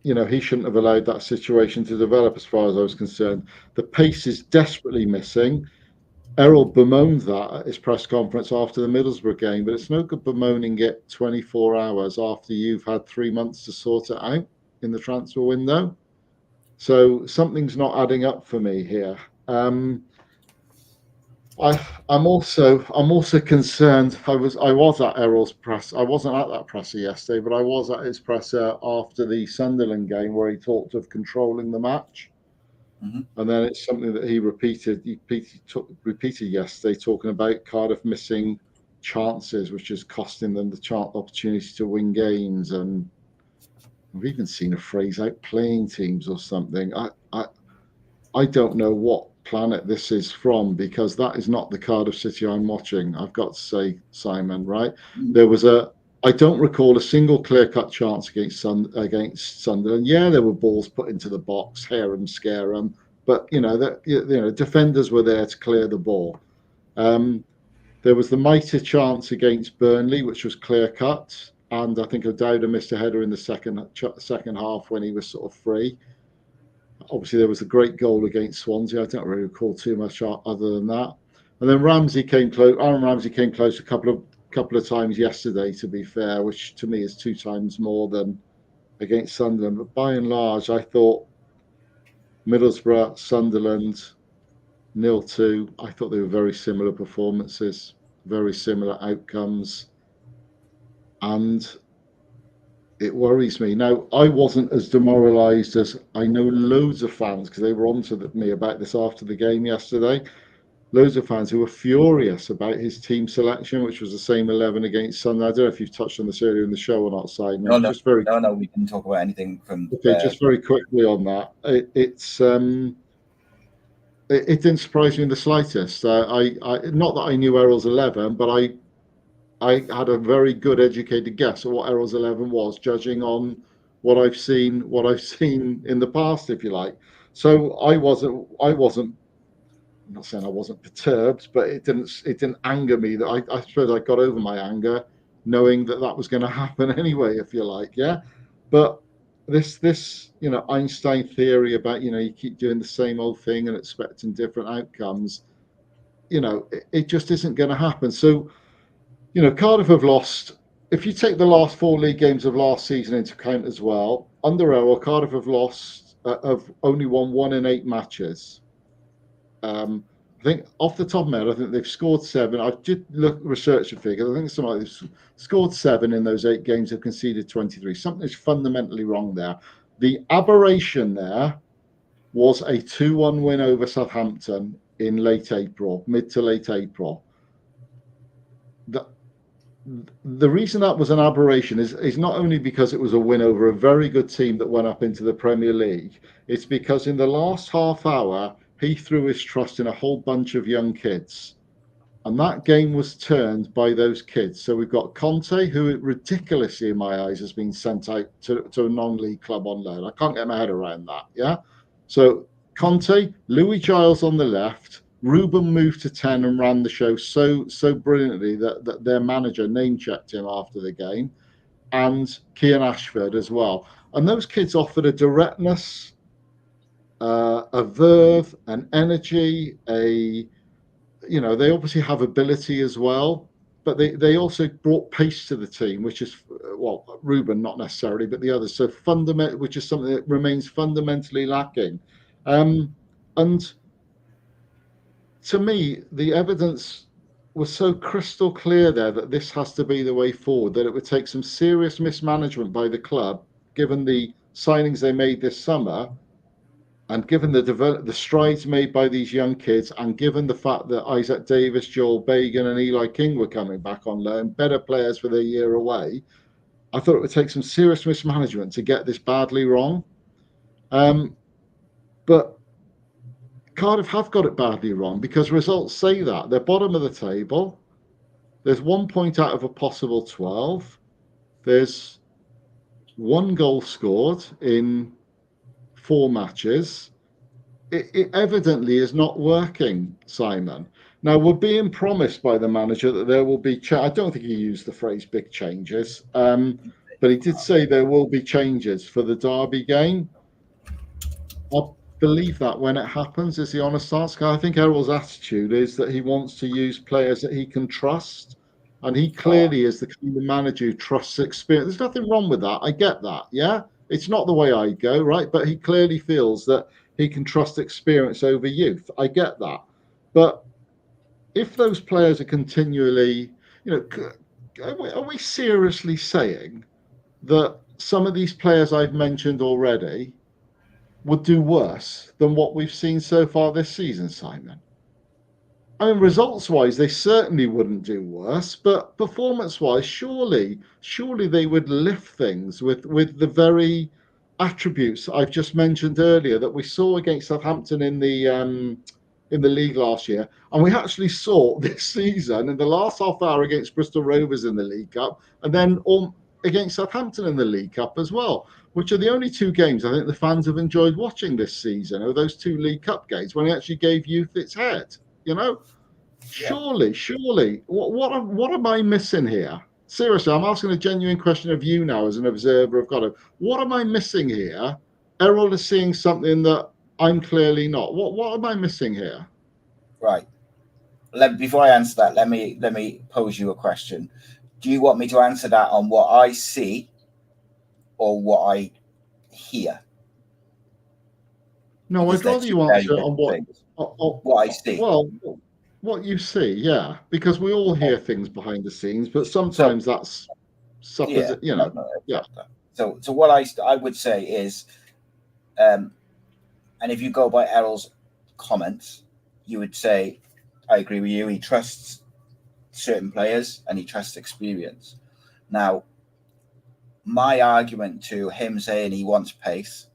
he shouldn't have allowed that situation to develop, as far as I was concerned. The pace is desperately missing. Errol bemoaned that at his press conference after the Middlesbrough game, but it's no good bemoaning it 24 hours after you've had 3 months to sort it out in the transfer window. So something's not adding up for me here. I'm also concerned. I was at Errol's press. I wasn't at that presser yesterday, but I was at his presser after the Sunderland game where he talked of controlling the match. Mm-hmm. And then it's something that he repeated. Repeated yesterday, talking about Cardiff missing chances, which is costing them the opportunity to win games. And I've even seen a phrase out playing teams or something. I don't know what planet this is from, because that is not the Cardiff City I'm watching. I've got to say, Simon, right? There was I don't recall a single clear-cut chance against Sunderland. Yeah, there were balls put into the box, hair and scare them, but defenders were there to clear the ball. There was the mighty chance against Burnley, which was clear-cut, and I think O'Dowda missed a header in the second half when he was sort of free. Obviously, there was a great goal against Swansea. I don't really recall too much other than that. And then Ramsey came close. Aaron Ramsey came close a couple of times yesterday, to be fair, which to me is 2 times more than against Sunderland. But by and large, I thought Middlesbrough, Sunderland, 0-2. I thought they were very similar performances, very similar outcomes, and it worries me. Now, I wasn't as demoralised as I know loads of fans, because they were on to me about this after the game yesterday. Loads of fans who were furious about his team selection, which was the same 11 against Sunderland. I don't know if you've touched on this earlier in the show or not, Simon. No, no, we can talk about anything from. Okay, just very quickly on that. It didn't surprise me in the slightest. I not that I knew Errol's 11, but I had a very good educated guess at what Errol's 11 was, judging on what I've seen in the past, if you like. So I wasn't. I'm not saying I wasn't perturbed, but it didn't anger me. That I suppose I got over my anger, knowing that was going to happen anyway, if you like. Yeah, but this Einstein theory about you keep doing the same old thing and expecting different outcomes, it just isn't going to happen. So Cardiff have lost. If you take the last 4 league games of last season into account as well, under Errol, Cardiff have lost, have only won 1 in 8 matches. I think off the top of my head, I think they've scored 7. I did research the figures. I think something like they've scored 7 in those 8 games, have conceded 23. Something's fundamentally wrong there. The aberration there was a 2-1 win over Southampton in mid to late April. The reason that was an aberration is not only because it was a win over a very good team that went up into the Premier League. It's because in the last half hour, he threw his trust in a whole bunch of young kids. And that game was turned by those kids. So we've got Conte, who ridiculously, in my eyes, has been sent out to a non-league club on loan. I can't get my head around that. Yeah. So Conte, Louis Giles on the left, Ruben moved to 10 and ran the show so brilliantly that their manager name-checked him after the game, and Kian Ashford as well. And those kids offered a directness, a verve, an energy, they obviously have ability as well, but they also brought pace to the team, which is, well, Ruben not necessarily, but the others. So which is something that remains fundamentally lacking. And to me, the evidence was so crystal clear there that this has to be the way forward, that it would take some serious mismanagement by the club, given the signings they made this summer, and given the strides made by these young kids, and given the fact that Isaac Davis, Joel Bagan, and Eli King were coming back on loan, better players for their year away, I thought it would take some serious mismanagement to get this badly wrong. But Cardiff have got it badly wrong, because results say that. They're bottom of the table. There's 1 point out of a possible 12. There's 1 goal scored in 4 matches. It evidently is not working, Simon. Now, we're being promised by the manager that there will be I don't think he used the phrase big changes, but he did say there will be changes for the Derby game. I'll believe that when it happens, is the honest answer. I think Errol's attitude is that he wants to use players that he can trust, and he clearly is the kind of manager who trusts experience. There's nothing wrong with that. I get that, yeah? It's not the way I go, right? But he clearly feels that he can trust experience over youth. I get that. But if those players are continually, are we seriously saying that some of these players I've mentioned already would do worse than what we've seen so far this season, Simon? I mean, results-wise, they certainly wouldn't do worse, but performance-wise, surely they would lift things with the very attributes I've just mentioned earlier that we saw against Southampton in the league last year, and we actually saw this season in the last half hour against Bristol Rovers in the League Cup, and then against Southampton in the League Cup as well, which are the only two games I think the fans have enjoyed watching this season, are those two League Cup games when it actually gave youth its head. You know, Yeah. surely, what am I missing here? Seriously, I'm asking a genuine question of you now as an observer of God. What am I missing here? Errol is seeing something that I'm clearly not. What am I missing here? Right. Before I answer that, let me pose you a question. Do you want me to answer that on what I see or what I hear? No, Because I'd they're rather two you very answer on different things. What I see. well, what you see, yeah, because we all hear things behind the scenes, but So sometimes that's yeah, no, yeah. exactly. So what I would say is, and if you go by Errol's comments, you would say, I agree with you. He trusts certain players and he trusts experience. Now, my argument to him saying he wants pace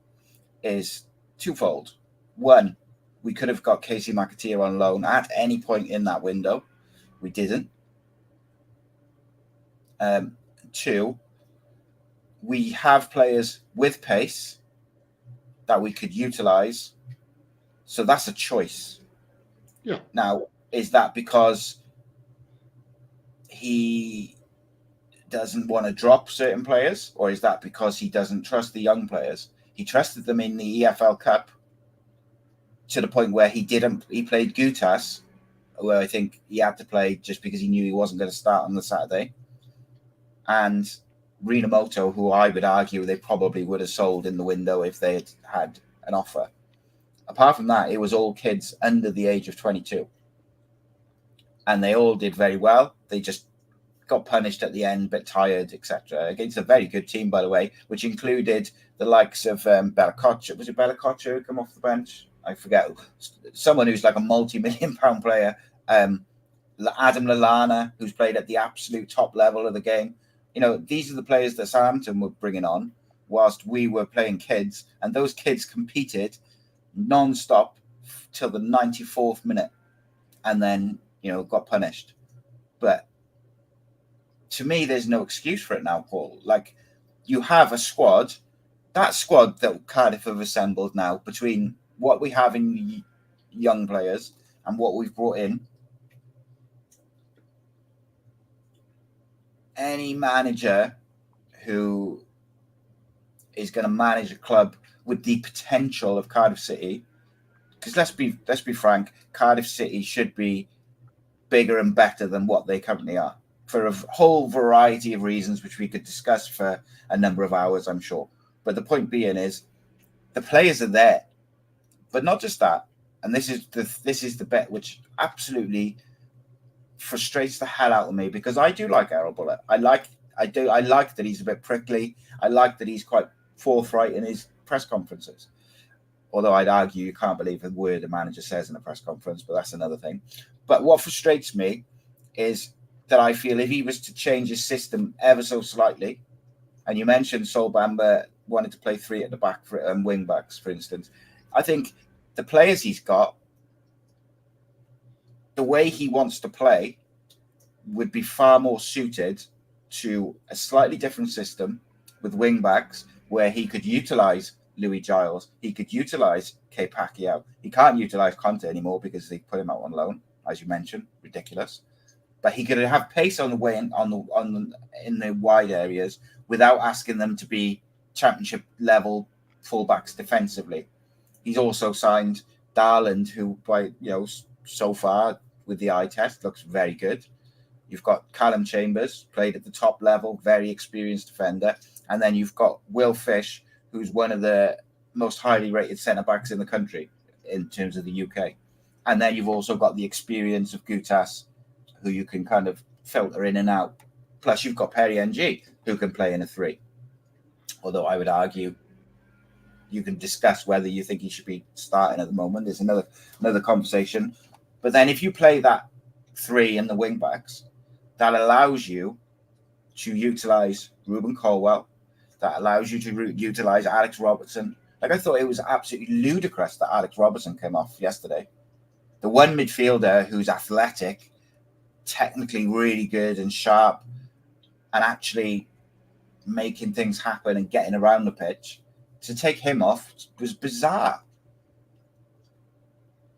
is twofold. One, we could have got Casey McAteer on loan at any point in that window. We didn't. Two, we have players with pace that we could utilize. So that's a choice. Yeah. Now, is that because he doesn't want to drop certain players, or is that because he doesn't trust the young players? He trusted them in the EFL Cup to the point where he played Gutas, where I think he had to play just because he knew he wasn't going to start on the Saturday. And Rinamoto, who I would argue they probably would have sold in the window if they had an offer. Apart from that, it was all kids under the age of 22. And they all did very well. They just got punished at the end, a bit tired, etc. Against a very good team, by the way, which included the likes of Bellamy. Was it Bellamy who come off the bench? I forget. Someone who's like a multi-million-pound player. Adam Lallana, who's played at the absolute top level of the game. You know, these are the players that Southampton were bringing on whilst we were playing kids. And those kids competed non-stop till the 94th minute and then, got punished. But to me, there's no excuse for it now, Paul. Like, you have a squad, that squad that Cardiff have assembled now, between what we have in young players and what we've brought in. Any manager who is going to manage a club with the potential of Cardiff City, because let's be frank, Cardiff City should be bigger and better than what they currently are, for a whole variety of reasons, which we could discuss for a number of hours, I'm sure. But the point being is, the players are there, but not just that. And this is the bet which absolutely frustrates the hell out of me, because I do like Errol Bullitt. I like that he's a bit prickly. I like that he's quite forthright in his press conferences. Although I'd argue you can't believe a word a manager says in a press conference, but that's another thing. But what frustrates me is that I feel if he was to change his system ever so slightly, and you mentioned Sol Bamba wanted to play three at the back for wing backs, for instance, I think the players he's got, the way he wants to play, would be far more suited to a slightly different system with wing backs where he could utilize Louis Giles, he could utilize K Pacquiao. He can't utilize Conte anymore because they put him out on loan, as you mentioned, ridiculous. But he could have pace on the way in the wide areas without asking them to be championship level fullbacks defensively. He's also signed Darland, who so far with the eye test looks very good. You've got Callum Chambers, played at the top level, very experienced defender, and then you've got Will Fish, who's one of the most highly rated centre backs in the country in terms of the UK. And then you've also got the experience of Gutas, who you can kind of filter in and out. Plus, you've got Perry NG, who can play in a 3. Although I would argue you can discuss whether you think he should be starting at the moment. There's another conversation. But then if you play that 3 in the wing backs, that allows you to utilise Ruben Colwill. That allows you to utilise Alex Robertson. Like, I thought it was absolutely ludicrous that Alex Robertson came off yesterday. The one midfielder who's athletic, technically really good and sharp, and actually making things happen and getting around the pitch, to take him off was bizarre.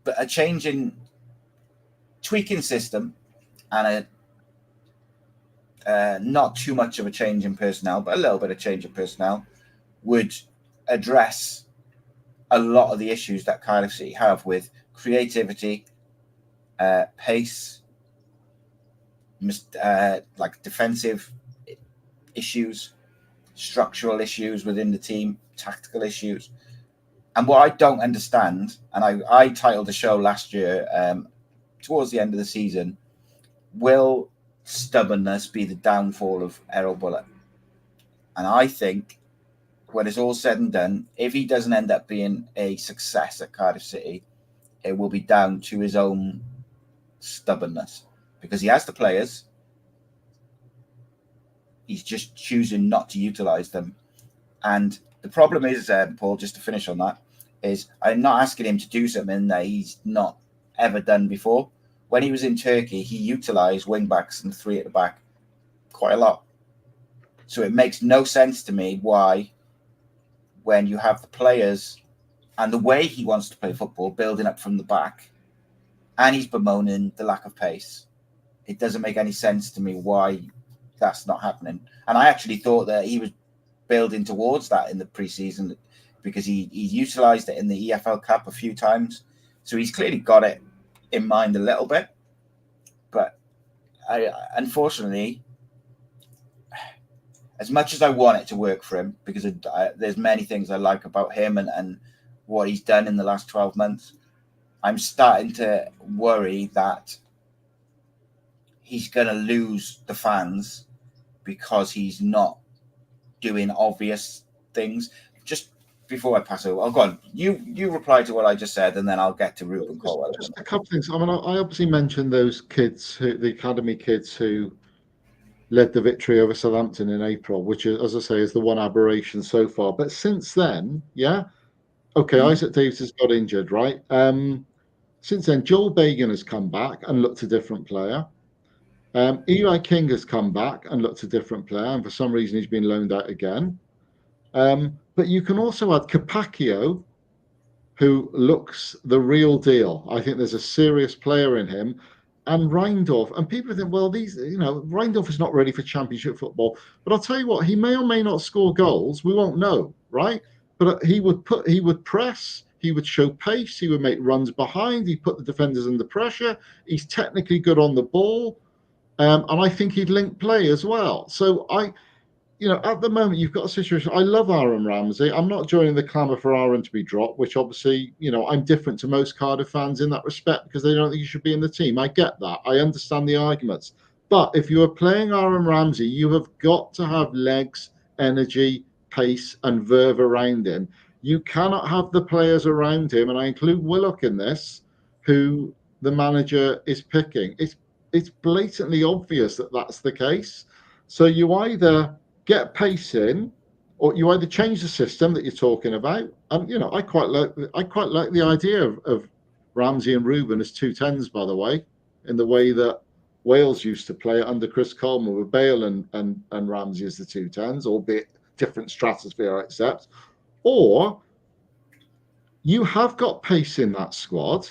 But a change in tweaking system and not too much of a change in personnel, but a little bit of change in personnel would address a lot of the issues that Cardiff City have with creativity, pace, like defensive issues, structural issues within the team, tactical issues. And what I don't understand, and I titled the show last year, towards the end of the season, will stubbornness be the downfall of Errol Bullock? And I think when it's all said and done, if he doesn't end up being a success at Cardiff City, it will be down to his own stubbornness, because he has the players. He's just choosing not to utilise them. And the problem is, Paul, just to finish on that, is I'm not asking him to do something that he's not ever done before. When he was in Turkey, he utilised wing-backs and 3 at the back quite a lot. So it makes no sense to me why, when you have the players and the way he wants to play football, building up from the back, and he's bemoaning the lack of pace, it doesn't make any sense to me why that's not happening. And I actually thought that he was building towards that in the pre-season, because he utilised it in the EFL Cup a few times. So he's clearly got it in mind a little bit. But unfortunately, as much as I want it to work for him, because there's many things I like about him and what he's done in the last 12 months, I'm starting to worry that he's going to lose the fans because he's not doing obvious things. Just before I pass over, go on. You reply to what I just said, and then I'll get to Ruben Colwill. Just a couple of things. I mean, I obviously mentioned those kids, the academy kids who led the victory over Southampton in April, which, is, as I say, is the one aberration so far. But since then, Isaac Davis has got injured, right? Since then, Joel Bagan has come back and looked a different player. Eli King has come back and looked a different player, and for some reason he's been loaned out again. But you can also add Capaccio, who looks the real deal. I think there's a serious player in him. And Reindorf, and people think, well, Reindorf is not ready for Championship football. But I'll tell you what, he may or may not score goals. We won't know, right? But he would press, he would show pace, he would make runs behind, he'd put the defenders under pressure. He's technically good on the ball. And I think he'd link play as well. So at the moment, you've got a situation. I love Aaron Ramsey. I'm not joining the clamour for Aaron to be dropped, which obviously, I'm different to most Cardiff fans in that respect, because they don't think he should be in the team. I get that. I understand the arguments. But if you are playing Aaron Ramsey, you have got to have legs, energy, pace, and verve around him. You cannot have the players around him, and I include Willock in this, who the manager is picking. It's blatantly obvious that that's the case. So you either get pace in, or you either change the system that you're talking about. And I quite like the idea of Ramsey and Ruben as 2-10s, by the way, in the way that Wales used to play it under Chris Coleman, with Bale and Ramsey as the 2-10s, albeit different stratosphere, I accept. Or you have got pace in that squad.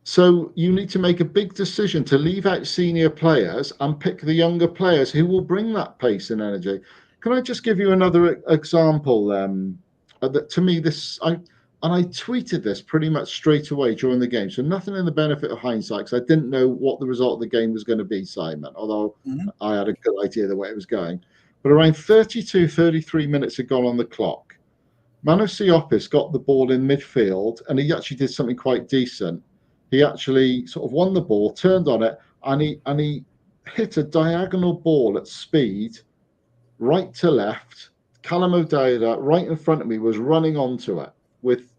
So you need to make a big decision to leave out senior players and pick the younger players who will bring that pace and energy. Can I just give you another example? That to me, I tweeted this pretty much straight away during the game. So nothing in the benefit of hindsight, because I didn't know what the result of the game was going to be, Simon, although I had a good idea the way it was going. But around 33 minutes had gone on the clock. Manu Siopis got the ball in midfield, and he actually did something quite decent. he actually sort of won the ball, turned on it, and he hit a diagonal ball at speed, right to left. Callum O'Dowda, right in front of me, was running onto it with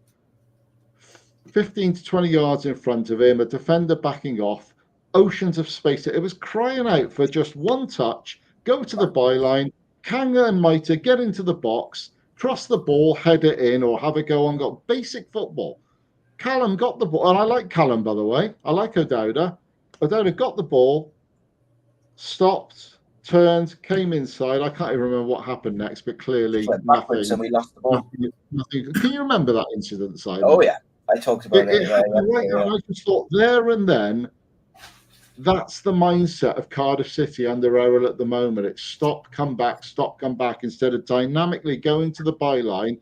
15 to 20 yards in front of him, a defender backing off, oceans of space. It was crying out for just one touch, go to the byline, Kanga and Maita get into the box, cross the ball, head it in, or have a go on goal. Basic football. Callum got the ball, and I like Callum, by the way. I like O'Dowda. O'Dowda got the ball, stopped, turned, came inside. I can't even remember what happened next, but clearly backwards nothing. And we lost the ball. Nothing. Can you remember that incident, Simon? Oh yeah, I talked about it. I just thought there and then, that's the mindset of Cardiff City under Errol at the moment. It's stop, come back, instead of dynamically going to the byline.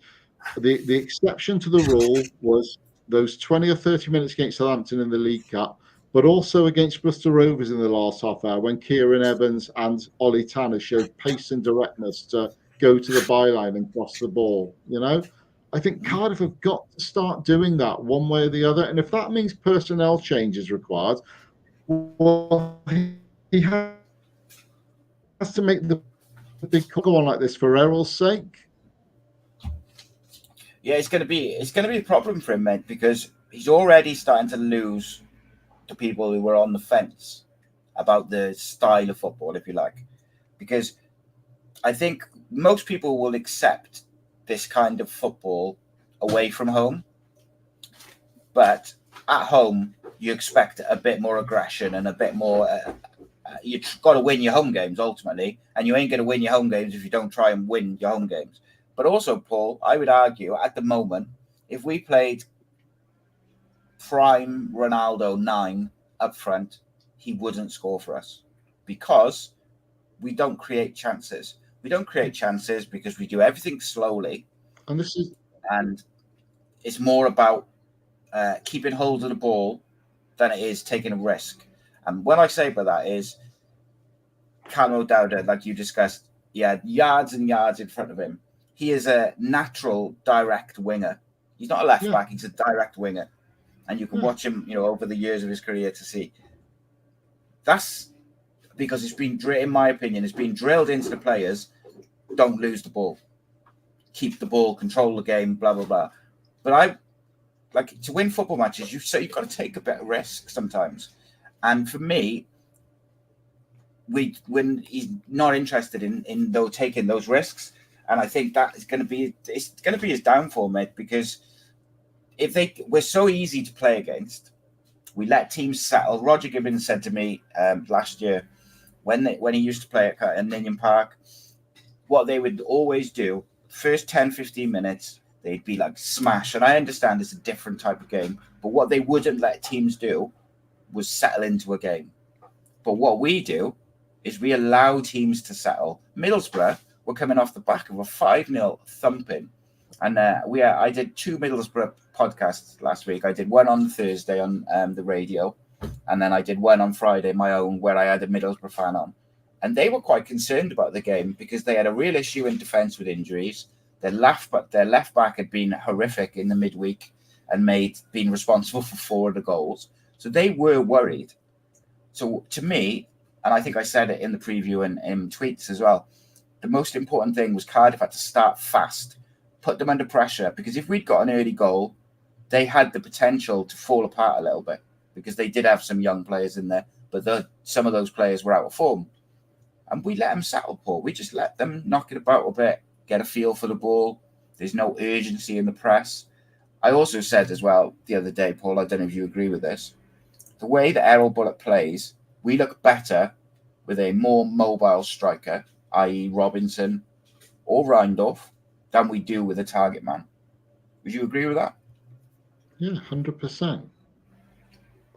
The exception to the rule was those 20 or 30 minutes against Southampton in the League Cup, but also against Bristol Rovers in the last half hour when Kieran Evans and Ollie Tanner showed pace and directness to go to the byline and cross the ball. I think Cardiff have got to start doing that one way or the other. And if that means personnel change is required, well, he has to make the big call on like this for Errol's sake. Yeah, it's going to be a problem for him, mate, because he's already starting to lose to people who were on the fence about the style of football, if you like. Because I think most people will accept this kind of football away from home, but at home you expect a bit more aggression and a bit more. You've got to win your home games ultimately, and you ain't going to win your home games if you don't try and win your home games. But also, Paul, I would argue at the moment, if we played prime Ronaldo 9 up front, he wouldn't score for us because we don't create chances. We don't create chances because we do everything slowly. And it's more about keeping hold of the ball than it is taking a risk. And what I say by that is Callum O'Dowda, like you discussed, yards and yards in front of him. He is a natural direct winger. He's not a left back, he's a direct winger. And you can watch him, over the years of his career to see. That's because it's been, in my opinion, it's been drilled into the players. Don't lose the ball. Keep the ball, control the game, blah, blah, blah. But to win football matches, you've got to take a bit of risk sometimes. And for me, when he's not interested in taking those risks, and I think that is going to be his downfall, mate, because we're so easy to play against. We let teams settle. Roger Gibbons said to me last year when he used to play at Ninian Park, what they would always do, first 10, 15 minutes, they'd be like smash. And I understand it's a different type of game, but what they wouldn't let teams do was settle into a game. But what we do is we allow teams to settle. Middlesbrough were coming off the back of a 5-0 thumping. And I did 2 Middlesbrough podcasts last week. I did one on Thursday on the radio, and then I did one on Friday, my own, where I had a Middlesbrough fan on. And they were quite concerned about the game because they had a real issue in defence with injuries. Their left back had been horrific in the midweek and been responsible for 4 of the goals. So they were worried. So to me, and I think I said it in the preview and in tweets as well, the most important thing was Cardiff had to start fast, put them under pressure, because if we'd got an early goal, they had the potential to fall apart a little bit because they did have some young players in there, but some of those players were out of form. And we let them settle, Paul. We just let them knock it about a bit, get a feel for the ball. There's no urgency in the press. I also said as well the other day, Paul, I don't know if you agree with this, the way that Errol Bullock plays, we look better with a more mobile striker, i.e. Robinson or Reindorf, than we do with a target man. Would you agree with that? Yeah, 100%.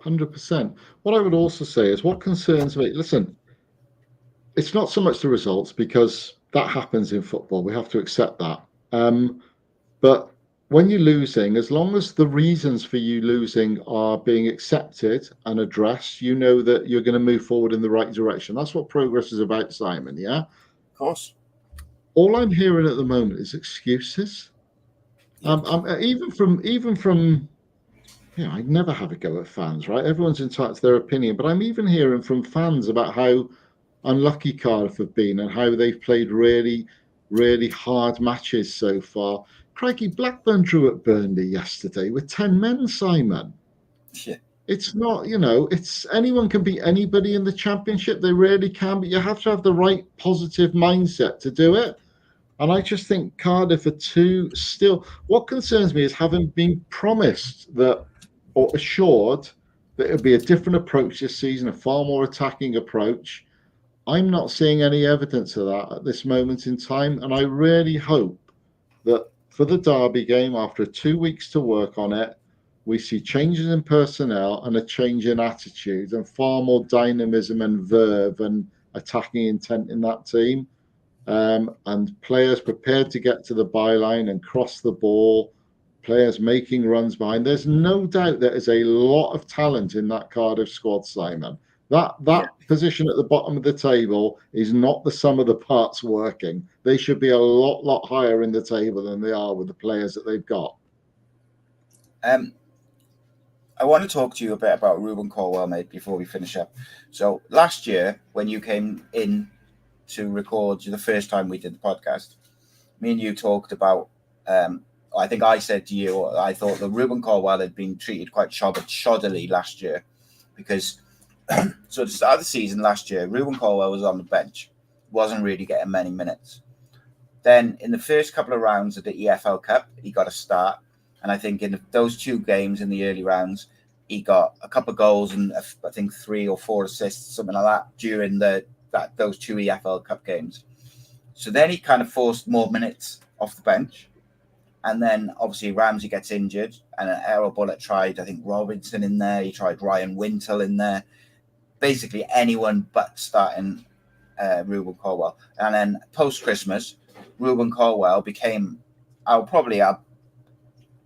100%. What I would also say is what concerns me, listen, it's not so much the results because that happens in football. We have to accept that. But when you're losing, as long as the reasons for you losing are being accepted and addressed, you know that you're going to move forward in the right direction. That's what progress is about, Simon, yeah? Of course. All I'm hearing at the moment is excuses. Even from I'd never have a go at fans, right? Everyone's entitled to their opinion, but I'm even hearing from fans about how unlucky Cardiff have been and how they've played really, really hard matches so far. Crikey, Blackburn drew at Burnley yesterday with 10 men, Simon. Yeah. It's not, it's anyone can beat anybody in the championship. They really can, but you have to have the right positive mindset to do it. And I just think Cardiff are too still. What concerns me is having been promised that or assured that it'll be a different approach this season, a far more attacking approach. I'm not seeing any evidence of that at this moment in time. And I really hope that for the Derby game, after 2 weeks to work on it, we see changes in personnel and a change in attitude and far more dynamism and verve and attacking intent in that team. And players prepared to get to the byline and cross the ball, players making runs behind. There's no doubt there is a lot of talent in that Cardiff squad, Simon. That Yeah. position at the bottom of the table is not the sum of the parts working. They should be a lot higher in the table than they are with the players that they've got. I want to talk to you a bit about Ruben Colwill, mate, before we finish up. So last year, when you came in to record the first time we did the podcast, me and you talked about, I think I said to you, I thought that Ruben Colwill had been treated quite shoddily last year because so at the start of the season last year, Ruben Colwill was on the bench, wasn't really getting many minutes. Then in the first couple of rounds of the EFL Cup, he got a start. And I think in those 2 games in the early rounds, he got a couple of goals and I think 3 or 4 assists, something like that, during those 2 EFL Cup games. So then he kind of forced more minutes off the bench. And then obviously Ramsey gets injured and Errol Bullock tried, I think, Robinson in there. He tried Ryan Wintle in there. Basically anyone but starting Ruben Colwill. And then post-Christmas, Ruben Colwill became probably our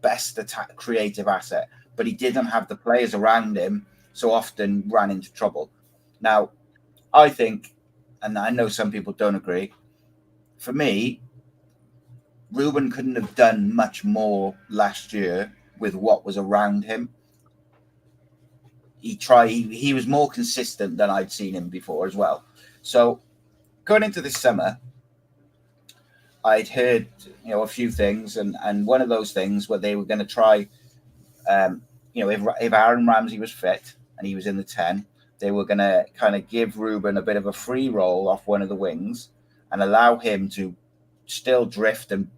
best creative asset, but he didn't have the players around him, so often ran into trouble. Now, I think, and I know some people don't agree, for me, Ruben couldn't have done much more last year with what was around him. He was more consistent than I'd seen him before as well. So going into this summer, I'd heard a few things, and one of those things where they were going to try, if Aaron Ramsey was fit and he was in the 10, they were going to kind of give Ruben a bit of a free roll off one of the wings and allow him to still drift and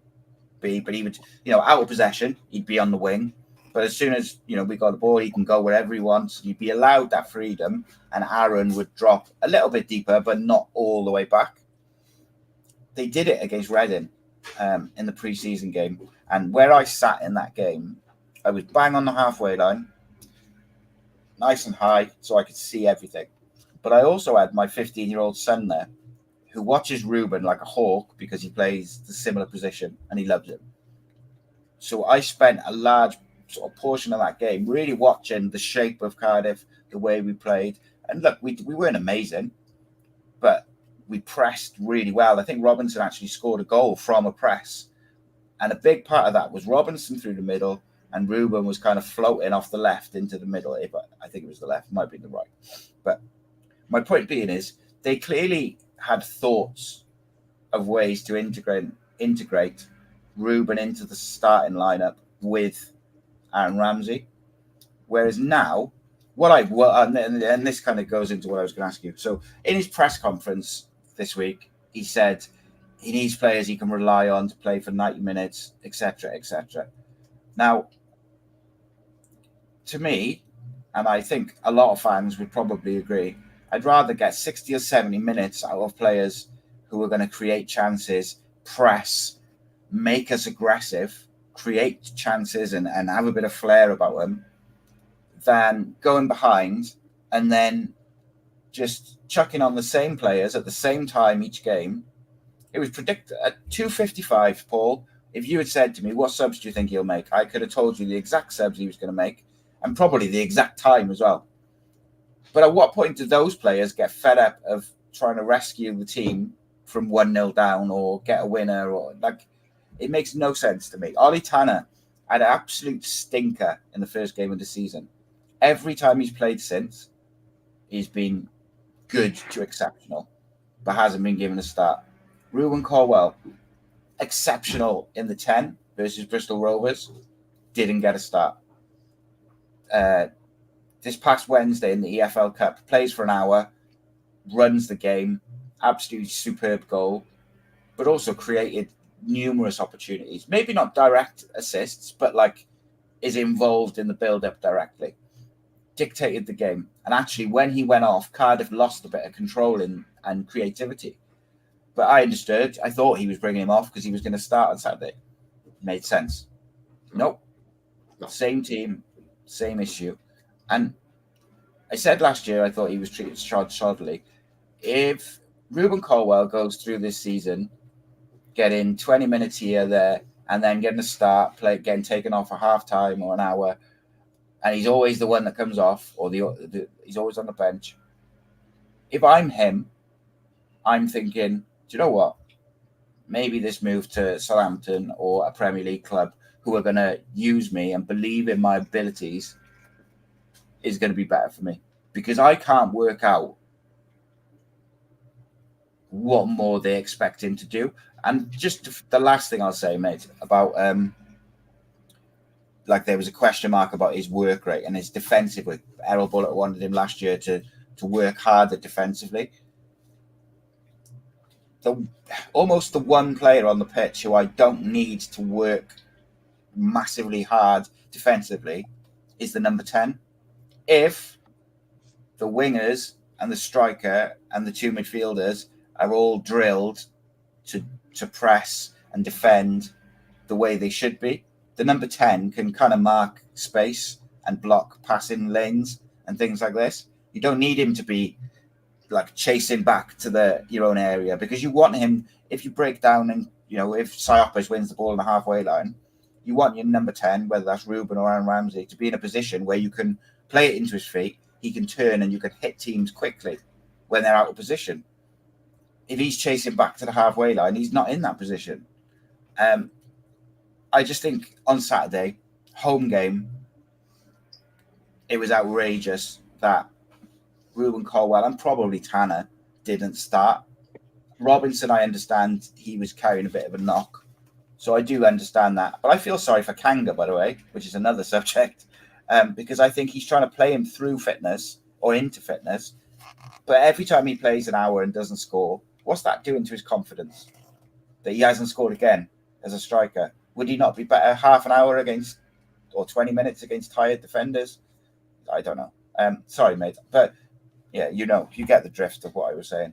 but he would, out of possession, he'd be on the wing. But as soon as, we got the ball, he can go wherever he wants. He'd be allowed that freedom, and Aaron would drop a little bit deeper, but not all the way back. They did it against Reading in the pre-season game. And where I sat in that game, I was bang on the halfway line, nice and high, so I could see everything. But I also had my 15-year-old son there, who watches Ruben like a hawk because he plays the similar position and he loves it. So I spent a large sort of portion of that game really watching the shape of Cardiff, the way we played. And look, we weren't amazing, but we pressed really well. I think Robinson actually scored a goal from a press. And a big part of that was Robinson through the middle, and Ruben was kind of floating off the left into the middle. I think it was the left, might be the right. But my point being is they clearly had thoughts of ways to integrate Ruben into the starting lineup with Aaron Ramsey. Whereas now, and this kind of goes into what I was going to ask you. So in his press conference this week, he said he needs players he can rely on to play for 90 minutes, etc., etc. Now, to me, and I think a lot of fans would probably agree, I'd rather get 60 or 70 minutes out of players who are going to create chances, press, make us aggressive, create chances and have a bit of flair about them, than going behind and then just chucking on the same players at the same time each game. It was predicted at 2:55, Paul. If you had said to me, what subs do you think he'll make? I could have told you the exact subs he was going to make and probably the exact time as well. But at what point do those players get fed up of trying to rescue the team from 1-0 down or get a winner? Or it makes no sense to me. Ollie Tanner Had an absolute stinker in the first game of the season. Every time he's played since, he's been good to exceptional, but hasn't been given a start. Ruben Colwill, exceptional in the 10 versus Bristol Rovers, didn't get a start. This past Wednesday in the EFL Cup, plays for an hour, runs the game, absolutely superb goal, but also created numerous opportunities. Maybe not direct assists, but like is involved in the build-up directly. Dictated the game. And actually, when he went off, Cardiff lost a bit of control and creativity. But I understood. I thought he was bringing him off because he was going to start on Saturday. Made sense. Nope. Same team, same issue. And I said last year I thought he was treated shoddily. If Ruben Colwill goes through this season, getting 20 minutes here, there, and then getting a start, getting taken off for half time or an hour, and he's always the one that comes off, or he's always on the bench. If I'm him, I'm thinking, do you know what? Maybe this move to Southampton or a Premier League club who are going to use me and believe in my abilities is going to be better for me, because I can't work out what more they expect him to do. And just the last thing I'll say, mate, about like there was a question mark about his work rate and his defensive work. Errol Bullock wanted him last year to work harder defensively. Almost the one player on the pitch who I don't need to work massively hard defensively is the number 10. If the wingers and the striker and the two midfielders are all drilled to press and defend the way they should be, the number 10 can kind of mark space and block passing lanes and things like this. You don't need him to be like chasing back to your own area, because you want him, if you break down and, if Siopis wins the ball on the halfway line, you want your number 10, whether that's Ruben or Aaron Ramsey, to be in a position where you can play it into his feet, he can turn and you can hit teams quickly when they're out of position. If he's chasing back to the halfway line, he's not in that position. I just think on Saturday, home game, it was outrageous that Ruben Colwill and probably Tanner didn't start. Robinson, I understand he was carrying a bit of a knock, so I do understand that. But I feel sorry for Kanga, by the way, which is another subject, because I think he's trying to play him through fitness or into fitness. But every time he plays an hour and doesn't score, what's that doing to his confidence? That he hasn't scored again as a striker? Would he not be better half an hour against, or 20 minutes against tired defenders? I don't know. Sorry, mate. But yeah, you get the drift of what I was saying.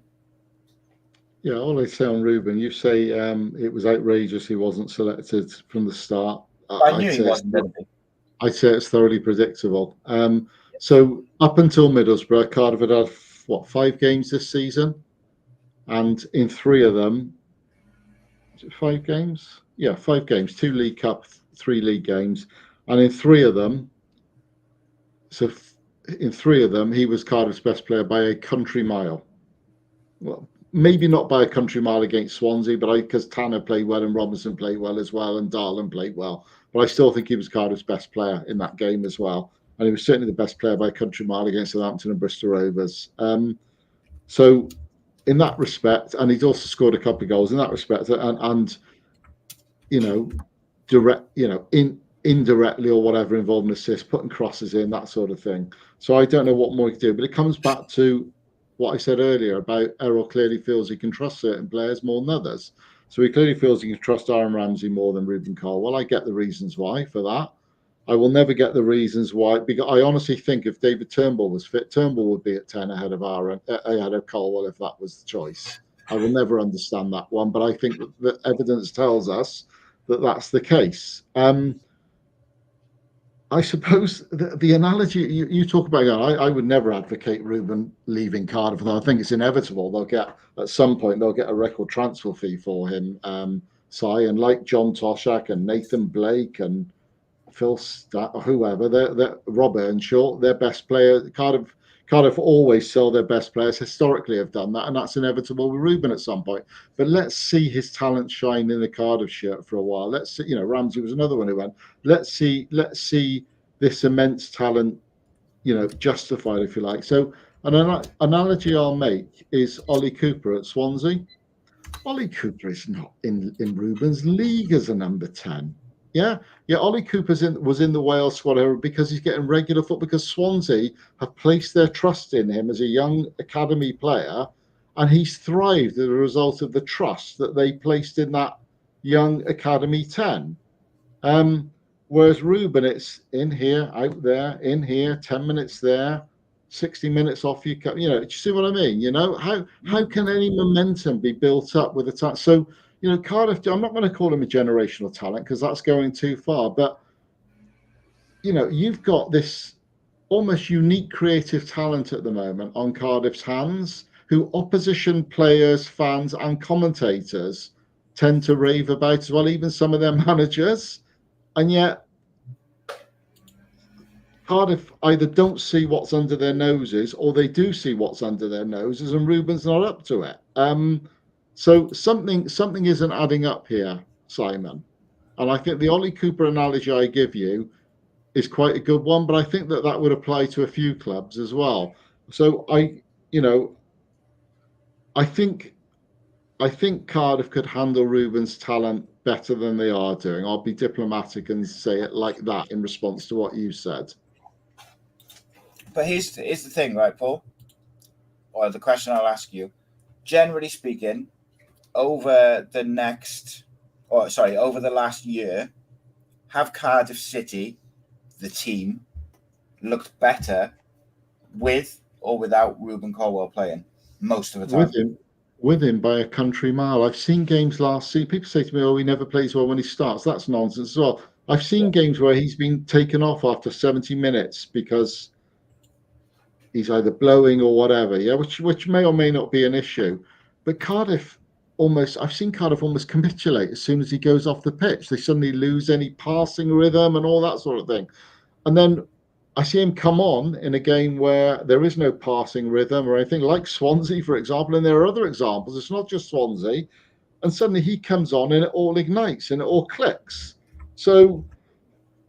Yeah, all I say on Ruben, you say it was outrageous he wasn't selected from the start. I knew he wasn't going to be. I'd say it's thoroughly predictable. So up until Middlesbrough, Cardiff had 5 games this season? And in 3 of them, is it 5 games? Yeah, 5 games, 2 League Cup, 3 league games. And in 3 of them, he was Cardiff's best player by a country mile. Well, maybe not by a country mile against Swansea, but because Tanner played well and Robinson played well as well and Darlin played well. But I still think he was Cardiff's best player in that game as well. And he was certainly the best player by a country mile against Southampton and Bristol Rovers. So in that respect, and he's also scored a couple of goals in that respect, and indirectly or whatever, involved in assists, putting crosses in, that sort of thing. So I don't know what more he can do, but it comes back to what I said earlier about Errol clearly feels he can trust certain players more than others. So he clearly feels he can trust Aaron Ramsey more than Ruben Colwill. I get the reasons why for that. I will never get the reasons why, because I honestly think if David Turnbull was fit, Turnbull would be at 10 ahead of Colwill if that was the choice. I will never understand that one, but I think that evidence tells us that that's the case. I suppose the analogy you talk about, I would never advocate Ruben leaving Cardiff, and I think it's inevitable. At some point they'll get a record transfer fee for him, and like John Toshak and Nathan Blake and Phil Stat or whoever, they're Rob Earnshaw, their best player. Cardiff Cardiff always sell their best players, historically have done that, and that's inevitable with Ruben at some point. But let's see his talent shine in the Cardiff shirt for a while. Let's see, Ramsey was another one who went. Let's see this immense talent, justified, if you like. So an analogy I'll make is Ollie Cooper at Swansea. Ollie Cooper is not in Ruben's league as a number 10. Yeah. Ollie Cooper's was in the Wales squad because he's getting regular foot, because Swansea have placed their trust in him as a young academy player, and he's thrived as a result of the trust that they placed in that young academy 10. Whereas Ruben, it's in here, out there, in here, 10 minutes there, 60 minutes off you. Do you see what I mean? How can any momentum be built up with a talent? So, Cardiff, I'm not going to call him a generational talent because that's going too far. But, you've got this almost unique creative talent at the moment on Cardiff's hands, who opposition players, fans, and commentators tend to rave about as well, even some of their managers. And yet, Cardiff either don't see what's under their noses, or they do see what's under their noses, and Ruben's not up to it. So something isn't adding up here, Simon. And I think the Ollie Cooper analogy I give you is quite a good one, but I think that would apply to a few clubs as well. So I think Cardiff could handle Ruben's talent better than they are doing. I'll be diplomatic and say it like that in response to what you said. But here's the thing, right, Paul? Or the question I'll ask you. Generally speaking, over the last year, have Cardiff City, the team, looked better with or without Ruben Colwill playing most of the time? With him by a country mile. I've seen games last season. People say to me, he never plays well when he starts. That's nonsense as well. I've seen games where he's been taken off after 70 minutes because he's either blowing or whatever, which may or may not be an issue. But I've seen Cardiff almost capitulate as soon as he goes off the pitch. They suddenly lose any passing rhythm and all that sort of thing. And then I see him come on in a game where there is no passing rhythm or anything, like Swansea, for example, and there are other examples. It's not just Swansea. And suddenly he comes on and it all ignites and it all clicks. So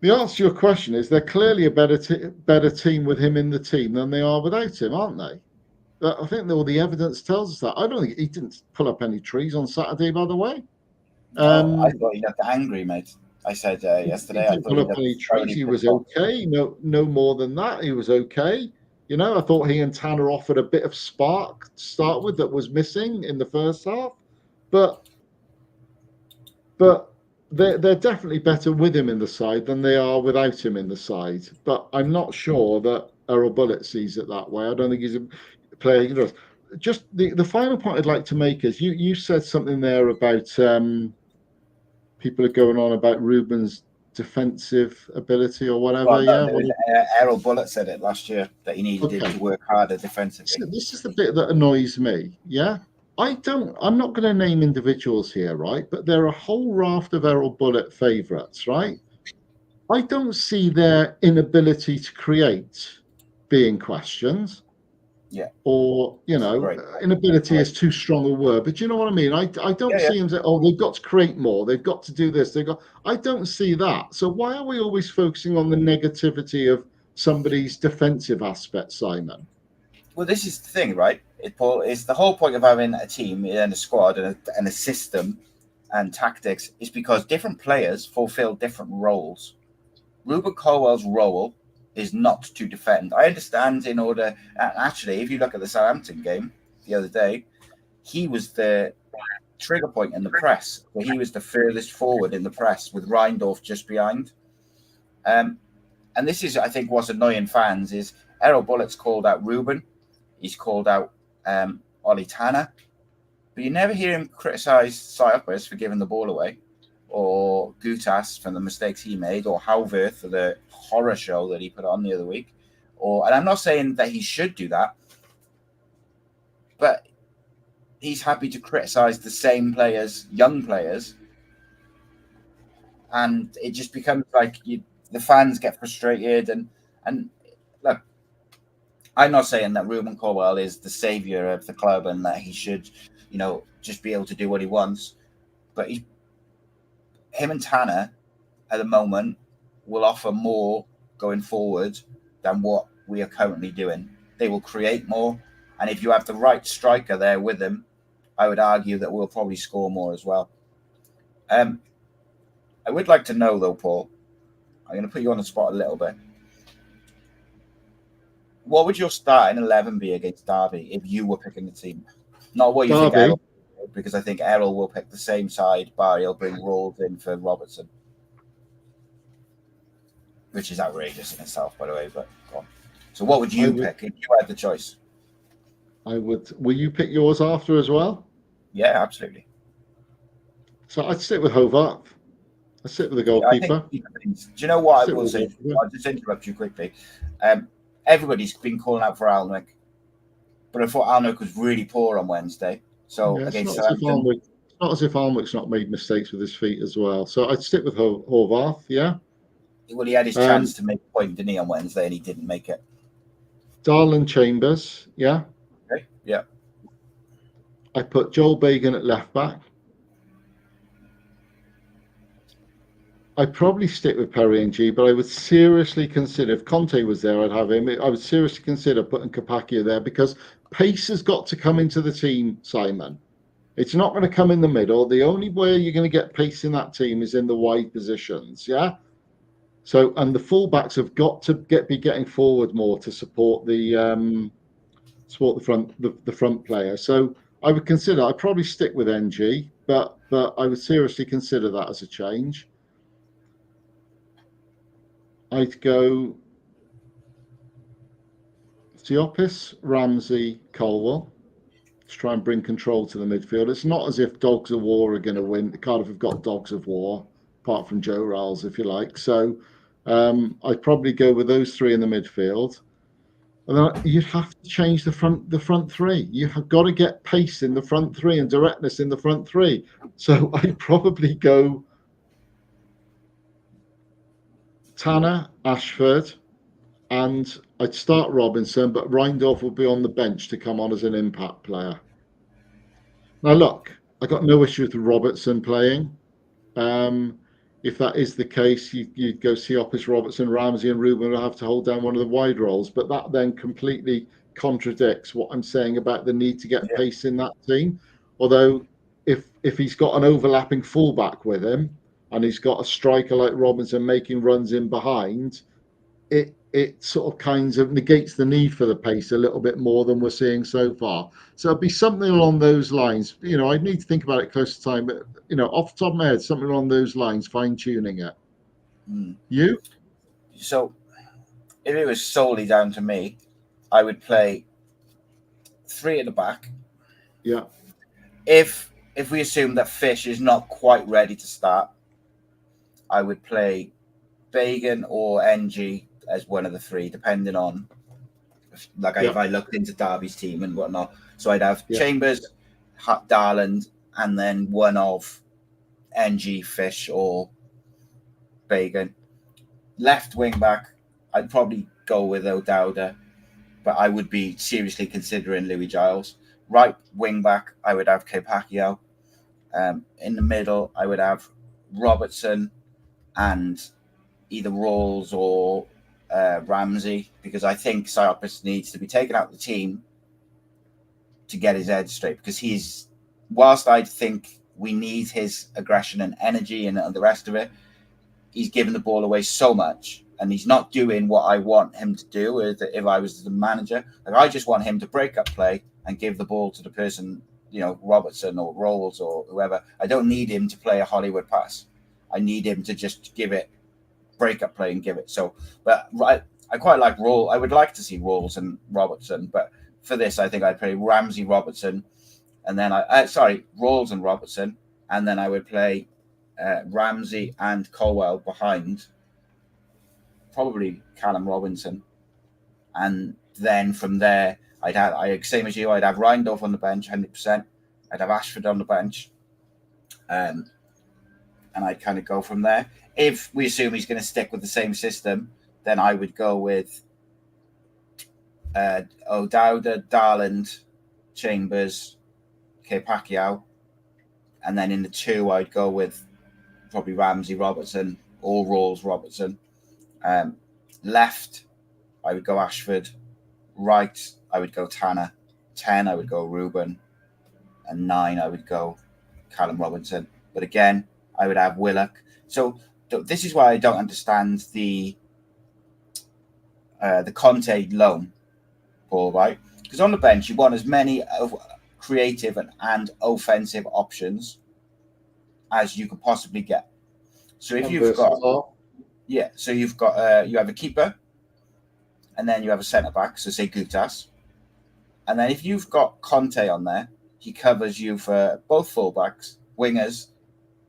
the answer to your question is they're clearly a better team with him in the team than they are without him, aren't they? I think all the evidence tells us that. I don't think he didn't pull up any trees on Saturday, by the way. I thought he looked angry, mate. I said yesterday. He didn't pull up any trees. He was okay. No more than that. He was okay. I thought he and Tanner offered a bit of spark to start with that was missing in the first half, but they're definitely better with him in the side than they are without him in the side. But I'm not sure that Errol Bullitt sees it that way. I don't think he's a player. Just the final point I'd like to make is you said something there about people are going on about Ruben's defensive ability or whatever. Well, Errol Bullitt said it last year that he needed to work harder defensively. So this is the bit that annoys me. Yeah. I'm not going to name individuals here, right? But there are a whole raft of Errol Bullitt favourites, right? I don't see their inability to create being questioned. Yeah. Or, inability is too strong a word, but you know what I mean? I don't see them say, they've got to create more. They've got to do this. I don't see that. So why are we always focusing on the negativity of somebody's defensive aspect, Simon? Well, this is the thing, right? Paul, is the whole point of having a team and a squad and a system and tactics is because different players fulfill different roles. Ruben Colwill's role is not to defend. I understand actually, if you look at the Southampton game the other day, he was the trigger point in the press, where he was the furthest forward in the press with Reindorf just behind. And this is, I think, what's annoying fans is Errol Bullitt's called out Ruben. He's called out Ollie Tanner, but you never hear him criticise Cyprus for giving the ball away, or Gutas for the mistakes he made, or Halvert for the horror show that he put on the other week. And I'm not saying that he should do that, but he's happy to criticise the same players, young players, and it just becomes like the fans get frustrated. And look, I'm not saying that Ruben Colwill is the savior of the club and that he should, just be able to do what he wants. But him and Tanner at the moment will offer more going forward than what we are currently doing. They will create more. And if you have the right striker there with him, I would argue that we'll probably score more as well. I would like to know, though, Paul, I'm going to put you on the spot a little bit. What would your starting 11 be against Derby if you were picking the team? Not what you think Errol, because I think Errol will pick the same side, Barry will bring Rawls in for Robertson. Which is outrageous in itself, by the way, but go on. So what would you pick if you had the choice? I would. Will you pick yours after as well? Yeah, absolutely. So I'd stick with Hobart. I'd stick with the goalkeeper. Do you know what I will say? I'll just interrupt you quickly. Everybody's been calling out for Alnwick, but I thought Alnwick was really poor on Wednesday. So against Southampton, it's not as if Alnwick's not made mistakes with his feet as well. So I'd stick with Horvath, yeah. Well, he had his chance to make a point, didn't he, on Wednesday, and he didn't make it. Darlin Chambers, yeah. Okay, yeah. I put Joel Bagan at left back. I'd probably stick with Perry and G, but I would seriously consider, if Conte was there, I'd have him. I would seriously consider putting Capacchio there because pace has got to come into the team, Simon. It's not going to come in the middle. The only way you're going to get pace in that team is in the wide positions, yeah? So, and the fullbacks have got to be getting forward more to support the front player. So I would consider, I'd probably stick with NG, but I would seriously consider that as a change. I'd go Theopis, Ramsey, Colwill to try and bring control to the midfield. It's not as if Dogs of War are going to win. Cardiff have got Dogs of War, apart from Joe Ralls, if you like. So I'd probably go with those three in the midfield. And then you'd have to change the front three. You have got to get pace in the front three and directness in the front three. So I'd probably go Tanner, Ashford, and I'd start Robinson, but Reindorf will be on the bench to come on as an impact player. Now, look, I got no issue with Robertson playing. If that is the case, you'd go Theopis, Robertson, Ramsey, and Ruben will have to hold down one of the wide roles. But that then completely contradicts what I'm saying about the need to get pace in that team. Although, if he's got an overlapping fullback with him, and he's got a striker like Robinson making runs in behind, it sort of kind of negates the need for the pace a little bit more than we're seeing so far. So it'd be something along those lines. I'd need to think about it close to time, but off the top of my head, something along those lines, fine-tuning it. You? So if it was solely down to me, I would play three at the back. Yeah. If we assume that Fish is not quite ready to start, I would play Bagan or NG as one of the three, depending on if I looked into Derby's team and whatnot. So I'd have Chambers, Darland, and then one of NG, Fish, or Bagan. Left wing back, I'd probably go with O'Dowda, but I would be seriously considering Louis Giles. Right wing back, I would have Capacchio. In the middle, I would have Robertson and either Rawls or Ramsey, because I think Cyprus needs to be taken out of the team to get his head straight, because whilst I think we need his aggression and energy and the rest of it, he's given the ball away so much and he's not doing what I want him to do if I was the manager. I just want him to break up play and give the ball to the person, Robertson or Rawls or whoever. I don't need him to play a Hollywood pass. I need him to just break up play and give it. So, but I quite like Rawls. I would like to see Rawls and Robertson, but for this, I think I'd play Ramsey, Robertson, and then Rawls and Robertson, and then I would play Ramsey and Colwill behind, probably Callum Robinson, and then from there, same as you, I'd have Reindorf on the bench, 100%. I'd have Ashford on the bench, and I'd kind of go from there. If we assume he's going to stick with the same system, then I would go with O'Dowda, Darland, Chambers, Pacquiao, and then in the 2 I'd go with probably Ramsey, Robertson, or Rawls, Robertson. Left, I would go Ashford. Right, I would go Tanner. 10, I would go Ruben. And 9, I would go Callum Robinson. But again, I would have Willock. So this is why I don't understand the Conte loan, Paul, right? Because on the bench, you want as many creative and offensive options as you could possibly get. So if you've got, so you've got, you have a keeper, and then you have a centre back, so say Gutas, and then if you've got Conte on there, he covers you for both fullbacks, wingers,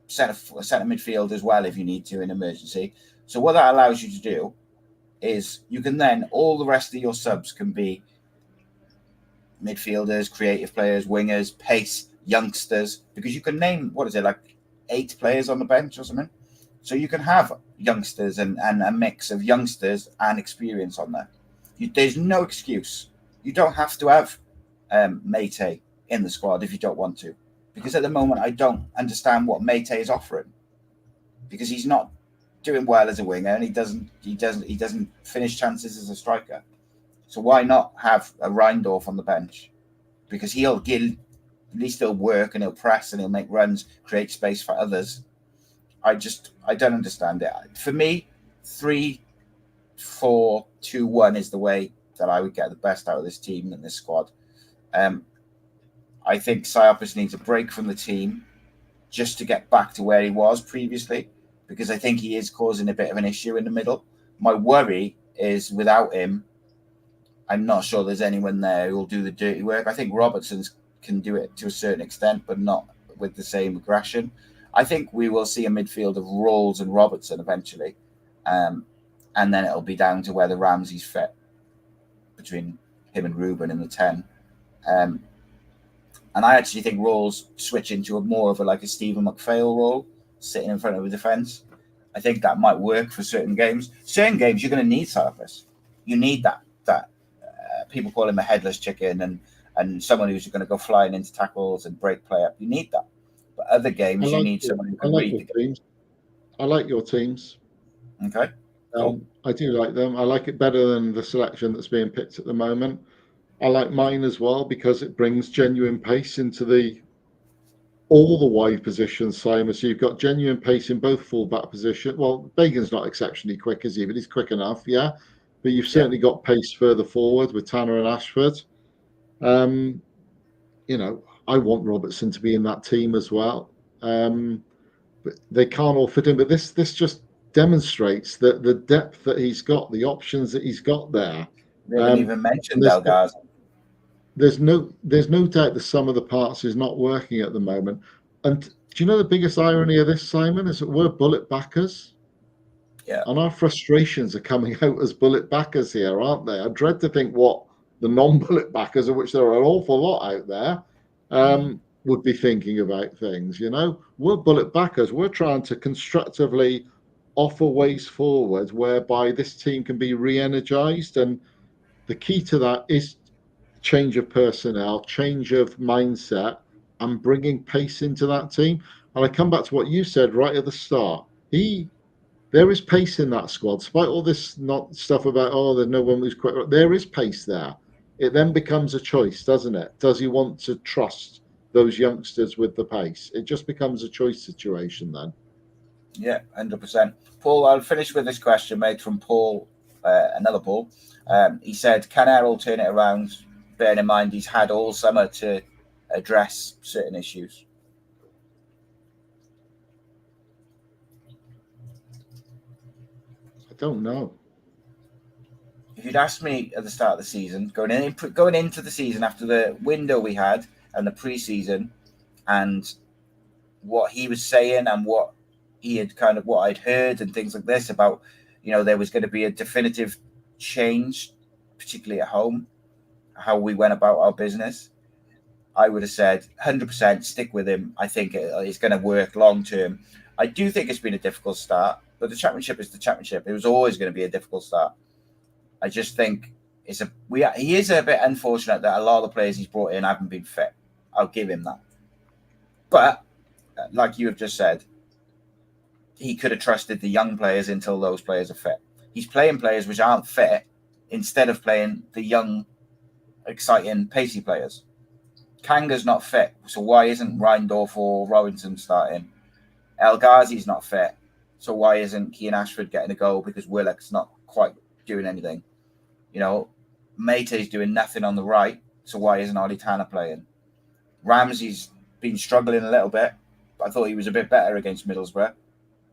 centre midfield as well if you need to in emergency. So what that allows you to do is you can then, all the rest of your subs can be midfielders, creative players, wingers, pace, youngsters, because you can name, what is it, like 8 players on the bench or something? So you can have youngsters and a mix of youngsters and experience on there. There's no excuse. You don't have to have Mate in the squad if you don't want to, because at the moment I don't understand what Mate is offering, because he's not doing well as a winger and he doesn't finish chances as a striker. So why not have a Reindorf on the bench? Because he'll at least he'll work and he'll press and he'll make runs, create space for others. I don't understand it. For me, 3-4-2-1 is the way that I would get the best out of this team and this squad. I think Siopis needs a break from the team just to get back to where he was previously, because I think he is causing a bit of an issue in the middle. My worry is without him, I'm not sure there's anyone there who will do the dirty work. I think Robertson can do it to a certain extent, but not with the same aggression. I think we will see a midfield of Rawls and Robertson eventually. And then it'll be down to whether Ramsey's fit between him and Ruben in the 10. And I actually think Rawls switch into more of a Stephen McPhail role, sitting in front of the defence. I think that might work for certain games. Certain games, you're going to need Siopis. You need that. People call him a headless chicken and someone who's going to go flying into tackles and break play up. You need that. But other games, you need someone who can read the game. I like your teams. Okay. Cool. I do like them. I like it better than the selection that's being picked at the moment. I like mine as well because it brings genuine pace into all the wide positions, Simon. So you've got genuine pace in both full-back position. Well, Bacon's not exceptionally quick, is he? But he's quick enough, yeah. But you've certainly got pace further forward with Tanner and Ashford. I want Robertson to be in that team as well. But they can't all fit in. But this just demonstrates that the depth that he's got, the options that he's got there. They haven't even mentioned Delgado. There's no doubt the sum of the parts is not working at the moment. And do you know the biggest irony of this, Simon, is that we're bullet backers. Yeah. And our frustrations are coming out as bullet backers here, aren't they? I dread to think what the non-bullet backers, of which there are an awful lot out there, would be thinking about things. We're bullet backers. We're trying to constructively offer ways forward whereby this team can be re-energized, and the key to that is change of personnel, change of mindset, and bringing pace into that team. And I come back to what you said right at the start. There is pace in that squad, despite all this not stuff about there's no one who's quick. There is pace there. It then becomes a choice, doesn't it? Does he want to trust those youngsters with the pace? It just becomes a choice situation then. Yeah, 100%. Paul, I'll finish with this question made from Paul, another Paul. He said, can Errol turn it around, bearing in mind he's had all summer to address certain issues? I don't know. If you'd asked me at the start of the season, going into the season after the window we had and the pre-season, and what he was saying and what he had what I'd heard and things like this about, there was going to be a definitive change, particularly at home, how we went about our business, I would have said 100% stick with him. I think it's going to work long term. I do think it's been a difficult start, but the championship is the championship. It was always going to be a difficult start. I just think he is a bit unfortunate that a lot of the players he's brought in haven't been fit. I'll give him that. But like you have just said, he could have trusted the young players until those players are fit. He's playing players which aren't fit instead of playing the young, exciting, pacey players. Kanga's not fit, so why isn't Reindorf or Robinson starting? El Ghazi's not fit, so why isn't Keane Ashford getting a goal because Willock's not quite doing anything? You know, Mate's doing nothing on the right, so why isn't Oli Tanner playing? Ramsey's been struggling a little bit. I thought he was a bit better against Middlesbrough,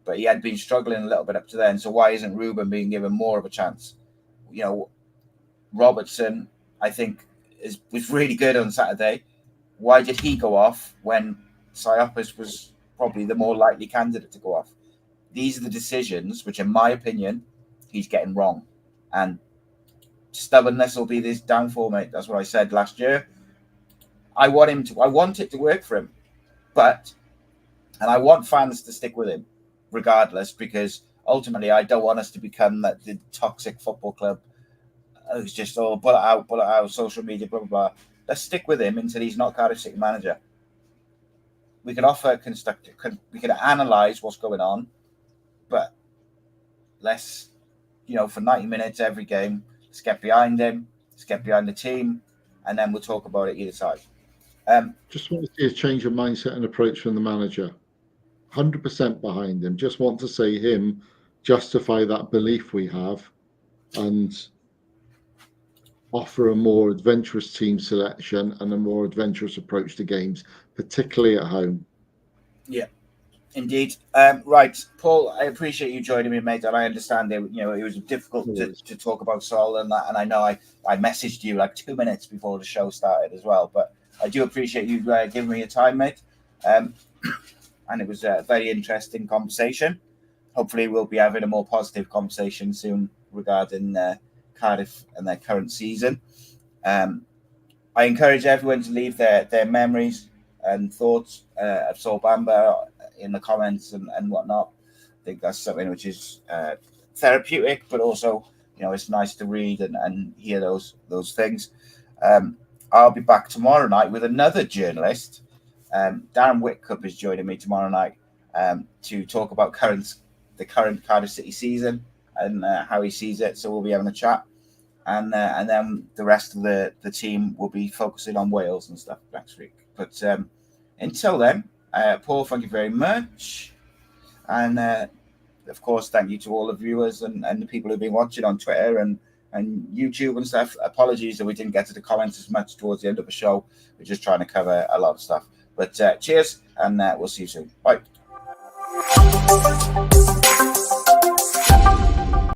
but he had been struggling a little bit up to then, so why isn't Ruben being given more of a chance? You know, Robertson, I think, was really good on Saturday. Why did he go off when Siopis was probably the more likely candidate to go off? These are the decisions which, in my opinion, he's getting wrong. And stubbornness will be his downfall, mate. That's what I said last year. I want it to work for him. And I want fans to stick with him regardless, because ultimately I don't want us to become the toxic football club. It's just, pull it out, social media, blah, blah, blah. Let's stick with him until he's not Cardiff City manager. We can offer we can analyse what's going on, but let's, for 90 minutes every game, let's get behind him, let's get behind the team, and then we'll talk about it either side. Just want to see a change of mindset and approach from the manager. 100% behind him. Just want to see him justify that belief we have and offer a more adventurous team selection and a more adventurous approach to games, particularly at home. Yeah, indeed. Right, Paul, I appreciate you joining me, mate, and I understand it was difficult to talk about Sol and that, and I know I messaged you like 2 minutes before the show started as well, but I do appreciate you giving me your time, mate. And it was a very interesting conversation. Hopefully we'll be having a more positive conversation soon regarding Cardiff and their current season. I encourage everyone to leave their memories and thoughts of Sol Bamba in the comments and whatnot. I think that's something which is therapeutic, but also, it's nice to read and hear those things. I'll be back tomorrow night with another journalist. Darren Whitcup is joining me tomorrow night to talk about the current Cardiff City season and how he sees it. So we'll be having a chat, and then the rest of the team will be focusing on Wales and stuff next week. But until then, Paul, thank you very much, and of course, thank you to all the viewers and the people who've been watching on Twitter and YouTube and stuff. Apologies that we didn't get to the comments as much towards the end of the show. We're just trying to cover a lot of stuff. But cheers, and we'll see you soon. Bye.